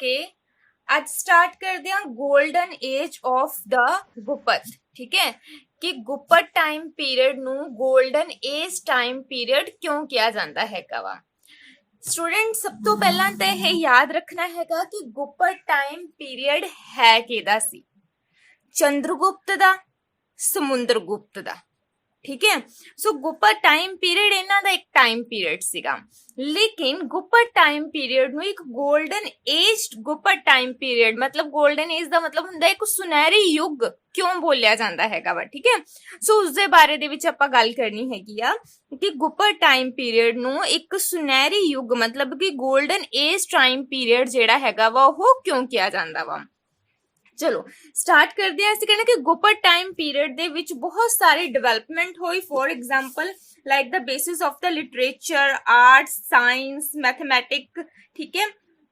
Okay आज start करते हैं गोल्डन एज ऑफ द गुप्पत। ठीक है कि गुप्पत टाइम पीरियड ਨੂੰ गोल्डन एज टाइम पीरियड क्यों किया ਜਾਂਦਾ ਹੈਗਾ ਵਾ। स्टूडेंट सब तो पहला तो यह याद रखना हैगा कि गुप्पत टाइम पीरियड है किहदा सी, चंद्रगुप्त दा, समुद्रगुप्त दा। ठीक है सो गुप्पत टाइम पीरियड इन्हां दा एक टाइम पीरियड सीगा, लेकिन गुप्पत टाइम पीरियड ਨੂੰ एक गोल्डन एज गुप्पत टाइम पीरियड मतलब गोल्डन एज ਦਾ मतलब ਹੁੰਦਾ ਇੱਕ ਸੁਨਹਿਰੀ ਯੁੱਗ ਕਿਉਂ ਬੋਲਿਆ ਜਾਂਦਾ ਹੈਗਾ ਵਾ। ਠੀਕ ਹੈ ਸੋ ਉਸ ਦੇ ਬਾਰੇ ਦੇ ਵਿੱਚ ਆਪਾਂ ਗੱਲ ਕਰਨੀ ਹੈਗੀ ਆ ਕਿ ਗੁੱਪਤ ਟਾਈਮ ਪੀਰੀਅਡ ਨੂੰ ਇੱਕ ਸੁਨਹਿਰੀ ਯੁੱਗ ਮਤਲਬ ਕਿ 골ਡਨ ਏਜ ਟਾਈਮ ਪੀਰੀਅਡ ਜਿਹੜਾ ਹੈਗਾ ਵਾ ਉਹ ਕਿਉਂ ਕਿਹਾ ਜਾਂਦਾ ਵਾ। ਚਲੋ ਸਟਾਰਟ ਕਰਦੇ ਹਾਂ। ਅਸੀਂ ਕਹਿੰਦੇ ਕਿ ਗੁੱਪਤ ਟਾਈਮ ਪੀਰੀਅਡ ਦੇ ਵਿੱਚ ਬਹੁਤ ਸਾਰੀ ਡਿਵੈਲਪਮੈਂਟ ਹੋਈ। For example like the basis of the literature, arts, science, mathematic. ਠੀਕ ਹੈ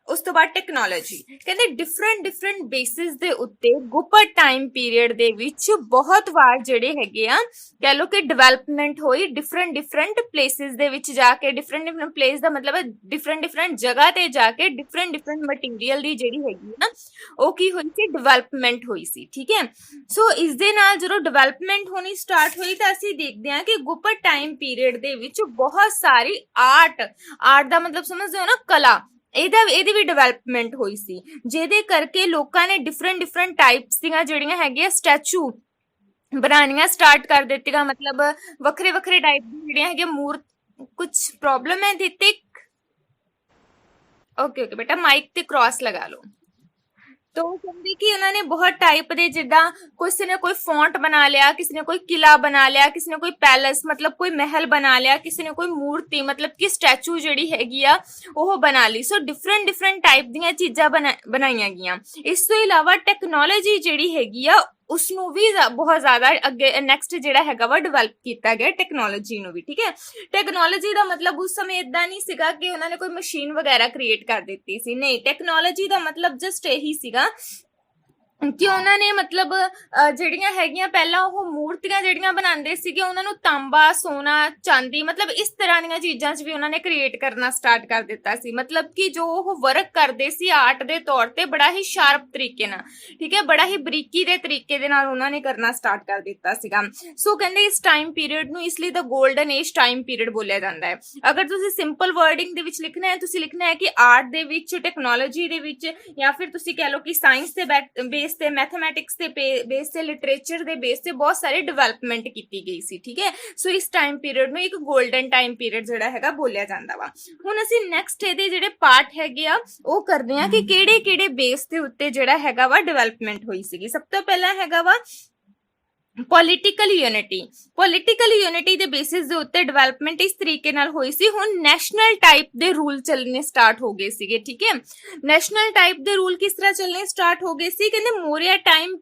ਉਸ ਤੋਂ ਬਾਅਦ ਟੈਕਨੋਲੋਜੀ। ਕਹਿੰਦੇ ਡਿਫਰੈਂਟ ਬੇਸਿਸ ਦੇ ਉੱਤੇ ਗੁੱਪਤ ਟਾਈਮ ਪੀਰੀਅਡ ਦੇ ਵਿੱਚ ਬਹੁਤ ਵਾਰ ਜਿਹੜੇ ਹੈਗੇ ਆ ਕਹਿ ਲਓ ਕਿ ਡਿਵੈਲਪਮੈਂਟ ਹੋਈ ਡਿਫਰੈਂਟ ਪਲੇਸਿਸ ਦੇ ਵਿੱਚ ਜਾ ਕੇ। ਡਿਫਰੈਂਟ ਪਲੇਸ ਦਾ ਮਤਲਬ ਹੈ ਡਿਫਰੈਂਟ ਜਗ੍ਹਾ ਤੇ ਜਾ ਕੇ ਡਿਫਰੈਂਟ ਮਟੀਰੀਅਲ ਦੀ ਜਿਹੜੀ ਹੈਗੀ ਆ ਉਹ ਕੀ ਹੋਈ ਸੀ, ਡਿਵੈਲਪਮੈਂਟ ਹੋਈ ਸੀ। ਠੀਕ ਹੈ ਸੋ ਇਸ ਦੇ ਨਾਲ ਜਦੋਂ ਡਿਵੈਲਪਮੈਂਟ ਹੋਣੀ ਸਟਾਰਟ ਹੋਈ ਤਾਂ ਅਸੀਂ ਦੇਖਦੇ ਹਾਂ ਕਿ ਗੁੱਪਤ ਟਾਈਮ ਪੀਰੀਅਡ ਦੇ ਵਿੱਚ ਬਹੁਤ ਸਾਰੀ ਆਰਟ ਦਾ ਮਤਲਬ ਸਮਝਦੇ ਹੋ ਨਾ, ਕਲਾ, ਇਹਦੀ ਵੀ ਡਿਵੈਲਪਮੈਂਟ ਹੋਈ ਸੀ, ਜਿਹਦੇ ਕਰਕੇ ਲੋਕਾਂ ਨੇ ਡਿਫਰੈਂਟ ਟਾਈਪਸ ਦੀਆਂ ਜਿਹੜੀਆਂ ਹੈਗੀਆਂ ਸਟੈਚੂ ਬਣਾਉਣੀਆਂ ਸਟਾਰਟ ਕਰ ਦਿੱਤੀਆਂ। ਮਤਲਬ ਵੱਖਰੇ ਟਾਈਪ ਦੀ ਜਿਹੜੀਆਂ ਹੈਗੀਆਂ ਮੂਰਤ। ਕੁਝ ਪ੍ਰੋਬਲਮ ਹੈ ਦਿੱਤਿਕ? ਓਕੇ ਬੇਟਾ ਮਾਈਕ ਤੇ ਕ੍ਰਾਸ ਲਗਾ ਲਓ। तो कहते कि उन्होंने बहुत टाइप दे जिदा किसी ने कोई फॉन्ट बना लिया, किसी ने कोई किला बना लिया, किसी ने कोई पैलेस मतलब कोई महल बना लिया, किसी ने कोई मूर्ति मतलब कि स्टैचू जिहड़ी हैगी आ ओह बना ली। सो डिफरेंट टाइप ਦੀਆਂ ਚੀਜ਼ਾਂ ਬਣਾਈਆਂ ਗਈਆਂ। ਇਸ ਤੋਂ ਇਲਾਵਾ ਟੈਕਨੋਲੋਜੀ ਜਿਹੜੀ ਹੈਗੀ ਆ ਉਸਨੂੰ ਵੀ ਬਹੁਤ ਜ਼ਿਆਦਾ ਅੱਗੇ ਨੈਕਸਟ ਜਿਹੜਾ ਹੈਗਾ ਵਾ ਡਿਵੈਲਪ ਕੀਤਾ ਗਿਆ ਟੈਕਨੋਲੋਜੀ ਨੂੰ ਵੀ। ਠੀਕ ਹੈ ਟੈਕਨੋਲੋਜੀ ਦਾ ਮਤਲਬ ਉਸ ਸਮੇਂ ਇਦਾਂ ਨਹੀਂ ਸੀਗਾ ਕਿ ਉਹਨਾਂ ਨੇ ਕੋਈ ਮਸ਼ੀਨ ਵਗੈਰਾ ਕ੍ਰੀਏਟ ਕਰ ਦਿੱਤੀ ਸੀ। ਨਹੀਂ, ਟੈਕਨੋਲੋਜੀ ਦਾ ਮਤਲਬ ਜਸਟ ਇਹੀ ਸੀਗਾ ਕਿ ਉਹਨਾਂ ਨੇ ਮਤਲਬ ਜਿਹੜੀਆਂ ਹੈਗੀਆਂ ਪਹਿਲਾਂ ਉਹ ਮੂਰਤੀਆਂ ਜਿਹੜੀਆਂ ਬਣਾਉਂਦੇ ਸੀਗੇ ਉਹਨਾਂ ਨੂੰ ਤਾਂਬਾ, ਸੋਨਾ, ਚਾਂਦੀ ਮਤਲਬ ਇਸ ਤਰ੍ਹਾਂ ਦੀਆਂ ਚੀਜ਼ਾਂ 'ਚ ਵੀ ਉਹਨਾਂ ਨੇ ਕ੍ਰੀਏਟ ਕਰਨਾ ਸਟਾਰਟ ਕਰ ਦਿੱਤਾ ਸੀ। ਮਤਲਬ ਕਿ ਜੋ ਉਹ ਵਰਕ ਕਰਦੇ ਸੀ ਆਰਟ ਦੇ ਤੌਰ ਤੇ ਬੜਾ ਹੀ ਸ਼ਾਰਪ ਤਰੀਕੇ ਨਾਲ, ਠੀਕ ਹੈ ਬੜਾ ਹੀ ਬਰੀਕੀ ਦੇ ਤਰੀਕੇ ਦੇ ਨਾਲ ਉਹਨਾਂ ਨੇ ਕਰਨਾ ਸਟਾਰਟ ਕਰ ਦਿੱਤਾ ਸੀਗਾ। ਸੋ ਕਹਿੰਦੇ ਇਸ ਟਾਈਮ ਪੀਰੀਅਡ ਨੂੰ ਇਸ ਲਈ ਦਾ 골ਡਨ ਏਜ ਟਾਈਮ ਪੀਰੀਅਡ ਬੋਲਿਆ ਜਾਂਦਾ ਹੈ। ਅਗਰ ਤੁਸੀਂ ਸਿੰਪਲ ਵਰਡਿੰਗ ਦੇ ਵਿੱਚ ਲਿਖਣਾ ਹੈ ਤੁਸੀਂ ਲਿਖਣਾ ਹੈ ਕਿ ਆਰਟ ਦੇ ਵਿੱਚ, ਟੈਕਨੋਲੋਜੀ ਦੇ ਵਿੱਚ ਜਾਂ ਫਿਰ ਤੁਸੀਂ ਕਹਿ ਲਓ ਕਿ ਸਾਇੰਸ ਦੇ ਬੇਸ ਤੇ, ਮੈਥਮੈਟਿਕਸ ਦੇ ਬੇਸ ਤੇ, ਲਿਟਰੇਚਰ ਦੇ ਬੇਸ ਤੇ ਬਹੁਤ ਸਾਰੇ ਡਿਵੈਲਪਮੈਂਟ ਕੀਤੀ ਗਈ ਸੀ। ਠੀਕ ਹੈ ਸੋ ਇਸ ਟਾਈਮ ਪੀਰੀਅਡ ਨੂੰ ਇੱਕ 골ਡਨ ਟਾਈਮ ਪੀਰੀਅਡ ਜਿਹੜਾ ਹੈਗਾ ਬੋਲਿਆ ਜਾਂਦਾ ਵਾ। ਹੁਣ ਅਸੀਂ ਨੈਕਸਟ ਇਹਦੇ ਜਿਹੜੇ ਪਾਰਟ ਹੈਗੇ ਆ ਉਹ ਕਰਦੇ ਆ ਕਿ ਕਿਹੜੇ ਬੇਸ ਦੇ ਉੱਤੇ ਜਿਹੜਾ ਹੈਗਾ ਵਾ ਡਿਵੈਲਪਮੈਂਟ ਹੋਈ ਸੀਗੀ। ਸਭ ਤੋਂ ਪਹਿਲਾਂ ਹੈਗਾ ਵਾ ਪੋਲੀਟੀਕਲ ਯੂਨਿਟੀ ਦੇ ਬੇਸਿਸ ਦੇ ਉੱਤੇ ਡਿਵੈਲਪਮੈਂਟ ਇਸ ਤਰੀਕੇ ਨਾਲ ਹੋਈ ਸੀ। ਹੁਣ ਨੈਸ਼ਨਲ ਟਾਈਪ ਦੇ ਰੂਲ ਚੱਲਣੇ ਸਟਾਰਟ ਹੋ ਗਏ ਸੀਗੇ। ਠੀਕ ਹੈ ਨੈਸ਼ਨਲ ਟਾਈਪ ਦੇ ਰੂਲ ਕਿਸ ਤਰ੍ਹਾਂ ਚੱਲਣੇ ਸਟਾਰਟ ਹੋ ਗਏ ਸੀ। ਕਹਿੰਦੇ Maurya time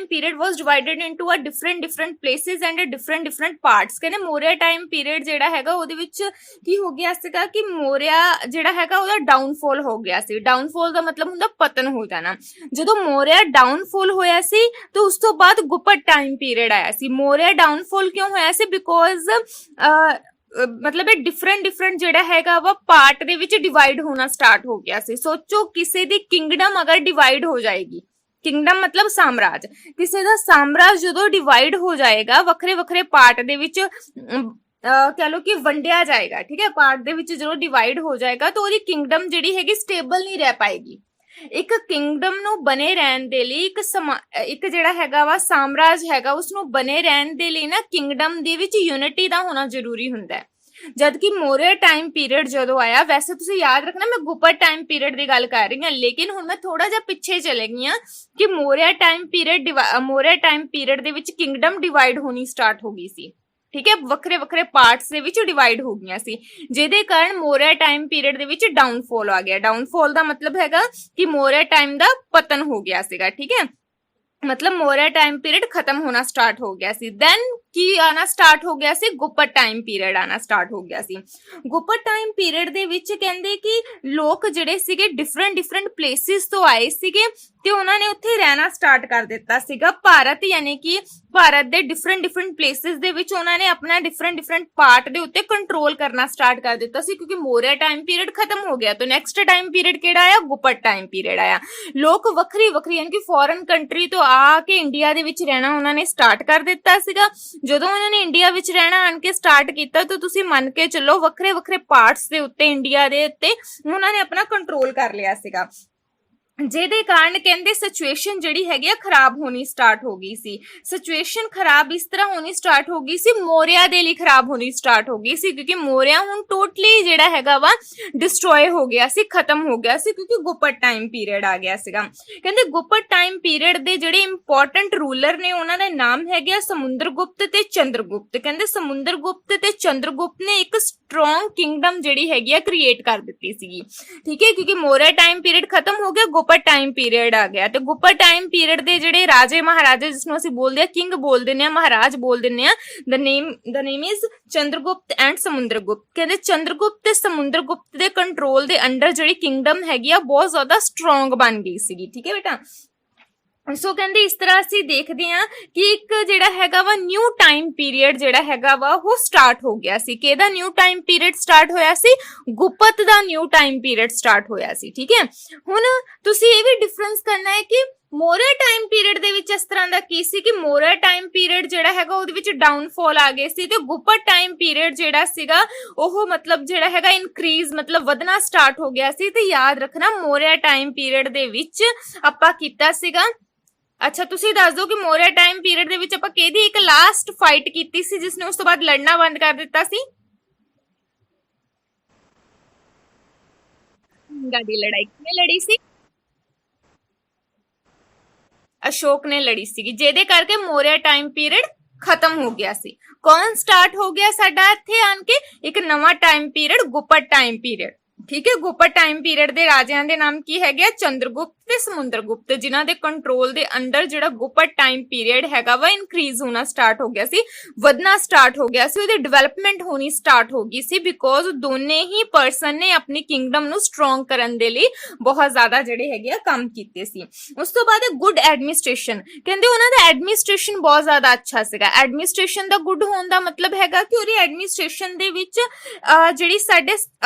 period was divided into a different places and different parts. ਕਹਿੰਦੇ ਮੌਰਿਆ ਟਾਈਮ ਪੀਰੀਅਡ ਜਿਹੜਾ ਹੈਗਾ ਉਹਦੇ ਵਿੱਚ ਕੀ ਹੋ ਗਿਆ ਸੀਗਾ ਕਿ ਮੌਰਿਆ ਜਿਹੜਾ ਹੈਗਾ ਉਹਦਾ ਡਾਊਨਫਾਲ ਹੋ ਗਿਆ ਸੀ। ਡਾਊਨਫਾਲ ਦਾ ਮਤਲਬ ਹੁੰਦਾ ਪਤਨ ਹੋ ਜਾਣਾ। ਜਦੋਂ ਮੌਰਿਆ ਡਾਊਨਫਾਲ ਹੋਇਆ ਸੀ ਤਾਂ ਉਸ ਤੋਂ ਬਾਅਦ ਗੁੱਪਤ ਟਾਈਮ ਪੀਰੀਅਡ ਆਇਆ ਸੀ। ਮੌਰਿਆ ਡਾਊਨਫਾਲ ਕਿਉਂ ਹੋਇਆ ਸੀ? ਬਿਕੋਜ਼ ਮਤਲਬ ਇਹ ਡਿਫਰੈਂਟ ਜਿਹੜਾ ਹੈਗਾ ਵਾ ਪਾਰਟ ਦੇ ਵਿੱਚ ਡਿਵਾਈਡ ਹੋਣਾ ਸਟਾਰਟ ਹੋ ਗਿਆ ਸੀ। ਸੋਚੋ ਕਿਸੇ ਦੀ ਕਿੰਗਡਮ ਅਗਰ ਡਿਵਾਈਡ ਹੋ ਜਾਏਗੀ, ਕਿੰਗਡਮ ਮਤਲਬ ਸਾਮਰਾਜ, ਕਿਸੇ ਦਾ ਸਾਮਰਾਜ ਜਦੋਂ ਡਿਵਾਈਡ ਹੋ ਜਾਏਗਾ ਵੱਖਰੇ ਪਾਰਟ ਦੇ ਵਿੱਚ ਕਹਿ ਲਓ ਕਿ ਵੰਡਿਆ ਜਾਏਗਾ। ਠੀਕ ਹੈ ਪਾਰਟ ਦੇ ਵਿੱਚ ਜਦੋਂ ਡਿਵਾਈਡ ਹੋ ਜਾਏਗਾ ਤਾਂ ਉਹਦੀ ਕਿੰਗਡਮ ਜਿਹੜੀ ਹੈਗੀ ਸਟੇਬਲ ਨਹੀਂ ਰਹਿ ਪਾਏਗੀ। ਇੱਕ ਕਿੰਗਡਮ ਨੂੰ ਬਣੇ ਰਹਿਣ ਦੇ ਲਈ ਇੱਕ ਜਿਹੜਾ ਹੈਗਾ ਵਾ ਸਾਮਰਾਜ ਹੈਗਾ ਉਸਨੂੰ ਬਣੇ ਰਹਿਣ ਦੇ ਲਈ ਨਾ ਕਿੰਗਡਮ ਦੇ ਵਿੱਚ ਯੂਨਿਟੀ ਦਾ ਹੋਣਾ ਜ਼ਰੂਰੀ ਹੁੰਦਾ ਹੈ। ਜਦ ਕਿ ਮੌਰਿਆ ਟਾਈਮ ਪੀਰੀਅਡ ਜਦੋਂ ਆਇਆ, ਵੈਸੇ ਤੁਸੀਂ ਯਾਦ ਰੱਖਣਾ ਮੈਂ ਗੁੱਪਤ ਟਾਈਮ ਪੀਰੀਅਡ ਦੀ ਗੱਲ ਕਰ ਰਹੀ ਹਾਂ, ਲੇਕਿਨ ਹੁਣ ਮੈਂ ਥੋੜਾ ਜਿਹਾ ਪਿੱਛੇ ਚਲੇ ਗਈ ਹਾਂ ਕਿ ਮੌਰਿਆ ਟਾਈਮ ਪੀਰੀਅਡ ਦੇ ਵਿੱਚ ਕਿੰਗਡਮ ਡਿਵਾਈਡ ਹੋਣੀ ਸਟਾਰਟ ਹੋ ਗਈ ਸੀ। ਠੀਕ ਹੈ ਵੱਖਰੇ ਪਾਰਟਸ ਦੇ ਵਿੱਚ ਡਿਵਾਈਡ ਹੋ ਗਈਆਂ ਸੀ, ਜਿਹਦੇ ਕਾਰਨ ਮੌਰਿਆ ਟਾਈਮ ਪੀਰੀਅਡ ਦੇ ਵਿੱਚ ਡਾਊਨਫਾਲ ਆ ਗਿਆ। ਡਾਊਨਫਾਲ ਦਾ ਮਤਲਬ ਹੈਗਾ ਕਿ ਮੌਰਿਆ ਟਾਈਮ ਦਾ ਪਤਨ ਹੋ ਗਿਆ ਸੀਗਾ। ਠੀਕ ਹੈ ਮਤਲਬ ਮੌਰਿਆ ਟਾਈਮ ਪੀਰੀਅਡ ਖਤਮ ਹੋਣਾ ਸਟਾਰਟ ਹੋ ਗਿਆ ਸੀ। ਦੈਨ ਕੀ ਆਣਾ ਸਟਾਰਟ ਹੋ ਗਿਆ ਸੀ, ਗੁਪਤ ਟਾਈਮ ਪੀਰੀਅਡ ਆਣਾ ਸਟਾਰਟ ਹੋ ਗਿਆ ਸੀ। ਗੁਪਤ ਟਾਈਮ ਪੀਰੀਅਡ ਦੇ ਵਿੱਚ ਕਹਿੰਦੇ ਕਿ ਲੋਕ ਜਿਹੜੇ ਸੀਗੇ ਡਿਫਰੈਂਟ ਪਲੇਸਿਸ ਤੋਂ ਆਏ ਸੀਗੇ ਤੇ ਉਹਨਾਂ ਨੇ ਉੱਥੇ ਰਹਿਣਾ ਸਟਾਰਟ ਕਰ ਦਿੱਤਾ ਸੀਗਾ। ਭਾਰਤ ਯਾਨੀ ਕਿ ਭਾਰਤ ਦੇ ਡਿਫਰੈਂਟ ਪਲੇਸਿਸ ਦੇ ਵਿੱਚ ਉਹਨਾਂ ਨੇ ਆਪਣਾ ਡਿਫਰੈਂਟ ਪਾਰਟ ਦੇ ਉੱਤੇ ਕੰਟਰੋਲ ਕਰਨਾ ਸਟਾਰਟ ਕਰ ਦਿੱਤਾ ਸੀ, ਕਿਉਂਕਿ ਮੌਰਿਆ ਟਾਈਮ ਪੀਰੀਅਡ ਖਤਮ ਹੋ ਗਿਆ। ਤਾਂ ਨੈਕਸਟ ਟਾਈਮ ਪੀਰੀਅਡ ਕਿਹੜਾ ਆਇਆ, ਗੁਪਤ ਟਾਈਮ ਪੀਰੀਅਡ ਆਇਆ। ਲੋਕ ਵੱਖਰੀ ਯਾਨੀ ਕਿ ਫੋਰਨ ਕੰਟਰੀ ਤੋਂ ਆ ਕੇ ਇੰਡੀਆ ਦੇ ਵਿੱਚ ਰਹਿਣਾ ਉਹਨਾਂ ਨੇ ਸਟਾਰਟ ਕਰ ਦਿੱਤਾ ਸੀਗਾ। ਜਦੋਂ ਉਹਨਾਂ ਨੇ ਇੰਡੀਆ ਵਿੱਚ ਰਹਿਣਾ ਆਣ ਕੇ ਸਟਾਰਟ ਕੀਤਾ ਤਾਂ ਤੁਸੀਂ ਮੰਨ ਕੇ ਚੱਲੋ ਵੱਖਰੇ ਪਾਰਟਸ ਦੇ ਉੱਤੇ ਇੰਡੀਆ ਦੇ ਉੱਤੇ ਉਹਨਾਂ ਨੇ ਆਪਣਾ ਕੰਟਰੋਲ ਕਰ ਲਿਆ ਸੀਗਾ, ਜਿਹਦੇ ਕਾਰਨ ਕਹਿੰਦੇ ਸਿਚੁਏਸ਼ਨ ਜਿਹੜੀ ਹੈਗੀ ਆ ਖਰਾਬ ਹੋਣੀ ਸਟਾਰਟ ਹੋ ਗਈ ਸੀ। ਸਿਚੁਏਸ਼ਨ ਖਰਾਬ ਇਸ ਤਰ੍ਹਾਂ ਹੋਣੀ ਸਟਾਰਟ ਹੋ ਗਈ ਸੀ, ਮੌਰਿਆ ਦੇ ਲਈ ਖਰਾਬ ਹੋਣੀ ਸਟਾਰਟ ਹੋ ਗਈ ਸੀ, ਕਿਉਂਕਿ ਮੌਰਿਆ ਹੁਣ ਟੋਟਲੀ ਜਿਹੜਾ ਹੈਗਾ ਵਾ ਡਿਸਟਰੋਏ ਹੋ ਗਿਆ ਸੀ, ਖਤਮ ਹੋ ਗਿਆ ਸੀ, ਕਿਉਂਕਿ ਗੁਪਤ ਟਾਈਮ ਪੀਰੀਅਡ ਆ ਗਿਆ ਸੀਗਾ। ਕਹਿੰਦੇ ਗੁਪਤ ਟਾਈਮ ਪੀਰੀਅਡ ਦੇ ਜਿਹੜੇ ਇੰਪੋਰਟੈਂਟ ਰੂਲਰ ਨੇ ਉਹਨਾਂ ਦਾ ਨਾਮ ਹੈਗਾ ਸਮੁੰਦਰਗੁਪਤ ਤੇ ਚੰਦਰਗੁਪਤ। ਕਹਿੰਦੇ ਸਮੁੰਦਰਗੁਪਤ ਤੇ ਚੰਦਰਗੁਪਤ ਨੇ ਇੱਕ ਸਟਰੋਂਗ ਕਿੰਗਡਮ ਜਿਹੜੀ ਹੈਗੀ ਆ ਕ੍ਰੀਏਟ ਕਰ ਦਿੱਤੀ ਸੀਗੀ, ਠੀਕ ਹੈ, ਕਿਉਂਕਿ ਮੌਰਿਆ ਟਾਈਮ ਪੀਰੀਅਡ ਖਤਮ ਹੋ ਗਿਆ, ਗੁਪਤ ਟਾਈਮ ਪੀਰੀਅਡ ਆ ਗਿਆ। ਤੇ ਗੁਪਤ ਟਾਈਮ ਪੀਰੀਅਡ ਦੇ ਜਿਹੜੇ ਰਾਜੇ ਮਹਾਰਾਜੇ ਜਿਸਨੂੰ ਅਸੀਂ ਬੋਲਦੇ ਆ ਕਿੰਗ ਬੋਲ ਦਿੰਦੇ ਆ, ਮਹਾਰਾਜ ਬੋਲ ਦਿੰਦੇ ਆ, ਦ name is Chandragupta and Samudragupta. ਕਹਿੰਦੇ ਚੰਦਰਗੁਪਤ ਤੇ ਸਮੁੰਦਰਗੁਪਤ ਦੇ ਕੰਟਰੋਲ ਦੇ ਅੰਡਰ ਜਿਹੜੀ ਕਿੰਗਡਮ ਹੈਗੀ ਆ ਬਹੁਤ ਜ਼ਿਆਦਾ ਸਟਰੋਂਗ ਬਣ ਗਈ ਸੀਗੀ, ਠੀਕ ਹੈ ਬੇਟਾ। ਸੋ ਕਹਿੰਦੇ ਇਸ ਤਰ੍ਹਾਂ ਅਸੀਂ ਦੇਖਦੇ ਹਾਂ ਕਿ ਇੱਕ ਜਿਹੜਾ ਹੈਗਾ ਵਾ ਨਿਊ ਟਾਈਮ ਪੀਰੀਅਡ ਜਿਹੜਾ ਹੈਗਾ ਵਾ ਉਹ ਸਟਾਰਟ ਹੋ ਗਿਆ ਸੀ। ਕਿਹਦਾ ਨਿਊ ਟਾਈਮ ਪੀਰੀਅਡ ਸਟਾਰਟ ਹੋਇਆ ਸੀ, ਗੁਪਤ ਦਾ ਨਿਊ ਟਾਈਮ ਪੀਰੀਅਡ ਸਟਾਰਟ ਹੋਇਆ ਸੀ, ਠੀਕ ਹੈ। ਹੁਣ ਤੁਸੀਂ ਇਹ ਵੀ ਡਿਫਰੈਂਸ ਕਰਨਾ ਹੈ ਕਿ ਮੌਰਿਆ ਟਾਈਮ ਪੀਰੀਅਡ ਦੇ ਵਿੱਚ ਇਸ ਤਰ੍ਹਾਂ ਦਾ ਕੀ ਸੀ ਕਿ ਮੌਰਿਆ ਟਾਈਮ ਪੀਰੀਅਡ ਜਿਹੜਾ ਹੈਗਾ ਉਹਦੇ ਵਿੱਚ ਡਾਊਨਫਾਲ ਆ ਗਏ ਸੀ, ਤੇ ਗੁਪਤ ਟਾਈਮ ਪੀਰੀਅਡ ਜਿਹੜਾ ਸੀਗਾ ਉਹ ਮਤਲਬ ਜਿਹੜਾ ਹੈਗਾ ਇਨਕਰੀਜ਼ ਮਤਲਬ ਵਧਣਾ ਸਟਾਰਟ ਹੋ ਗਿਆ ਸੀ। ਤੇ ਯਾਦ ਰੱਖਣਾ ਮੌਰਿਆ ਟਾਈਮ ਪੀਰੀਅਡ ਦੇ ਵਿੱਚ ਆਪਾਂ ਕੀਤਾ ਸੀਗਾ, ਅੱਛਾ ਤੁਸੀਂ ਦੱਸ ਦਿਓ ਕਿ ਮੌਰਿਆ ਟਾਈਮ ਪੀਰੀਅਡ ਦੇ ਵਿੱਚ ਆਪਾਂ ਕਿਹਦੀ ਇੱਕ ਲਾਸਟ ਫਾਈਟ ਕੀਤੀ ਸੀ ਜਿਸਨੇ ਉਸ ਤੋਂ ਬਾਅਦ ਲੜਨਾ ਬੰਦ ਕਰ ਦਿੱਤਾ ਸੀ? ਗੰਗਾ ਦੀ ਲੜਾਈ ਕਿਹਨੇ ਲੜੀ ਸੀ? ਅਸ਼ੋਕ ਨੇ ਲੜੀ ਸੀਗੀ, ਜਿਹਦੇ ਕਰਕੇ ਮੌਰਿਆ ਟਾਈਮ ਪੀਰੀਅਡ ਖਤਮ ਹੋ ਗਿਆ ਸੀ। ਕੌਣ ਸਟਾਰਟ ਹੋ ਗਿਆ ਸਾਡਾ ਇੱਥੇ ਆਣ ਕੇ ਇੱਕ ਨਵਾਂ ਟਾਈਮ ਪੀਰੀਅਡ, ਗੁਪਤ ਟਾਈਮ ਪੀਰੀਅਡ, ਠੀਕ ਹੈ। ਗੁਪਤ ਟਾਈਮ ਪੀਰੀਅਡ ਦੇ ਰਾਜਿਆਂ ਦੇ ਨਾਮ ਕੀ ਹੈਗੇ ਆ, ਚੰਦਰਗੁਪਤ ਤੇ ਸਮੁੰਦਰਗੁਪਤ, ਜਿਨ੍ਹਾਂ ਦੇ ਕੰਟਰੋਲ ਦੇ ਅੰਡਰ ਜਿਹੜਾ ਗੁਪਤ ਟਾਈਮ ਪੀਰੀਅਡ ਹੈਗਾ ਵਾ ਇਨਕਰੀਜ਼ ਹੋਣਾ ਸਟਾਰਟ ਹੋ ਗਿਆ ਸੀ, ਵਧਣਾ ਸਟਾਰਟ ਹੋ ਗਿਆ ਸੀ, ਉਹਦੀ ਡਿਵੈਲਪਮੈਂਟ ਹੋਣੀ ਸਟਾਰਟ ਹੋ ਗਈ ਸੀ, ਬਿਕੋਜ਼ ਦੋਨੇ ਹੀ ਪਰਸਨ ਨੇ ਆਪਣੀ ਕਿੰਗਡਮ ਨੂੰ ਸਟਰੋਂਗ ਕਰਨ ਦੇ ਲਈ ਬਹੁਤ ਜ਼ਿਆਦਾ ਜਿਹੜੇ ਹੈਗੇ ਆ ਕੰਮ ਕੀਤੇ ਸੀ। ਉਸ ਤੋਂ ਬਾਅਦ ਗੁੱਡ ਐਡਮਿਨਿਸਟ੍ਰੇਸ਼ਨ, ਕਹਿੰਦੇ ਉਹਨਾਂ ਦਾ ਐਡਮਿਨਿਸਟ੍ਰੇਸ਼ਨ ਬਹੁਤ ਜ਼ਿਆਦਾ ਅੱਛਾ ਸੀਗਾ। ਐਡਮਿਨਿਸਟ੍ਰੇਸ਼ਨ ਦਾ ਗੁੱਡ ਹੋਣ ਦਾ ਮਤਲਬ ਹੈਗਾ ਕਿ ਉਹਦੀ ਐਡਮਿਨਿਸਟ੍ਰੇਸ਼ਨ ਦੇ ਵਿੱਚ ਜਿਹੜੀ ਸਾਡੇ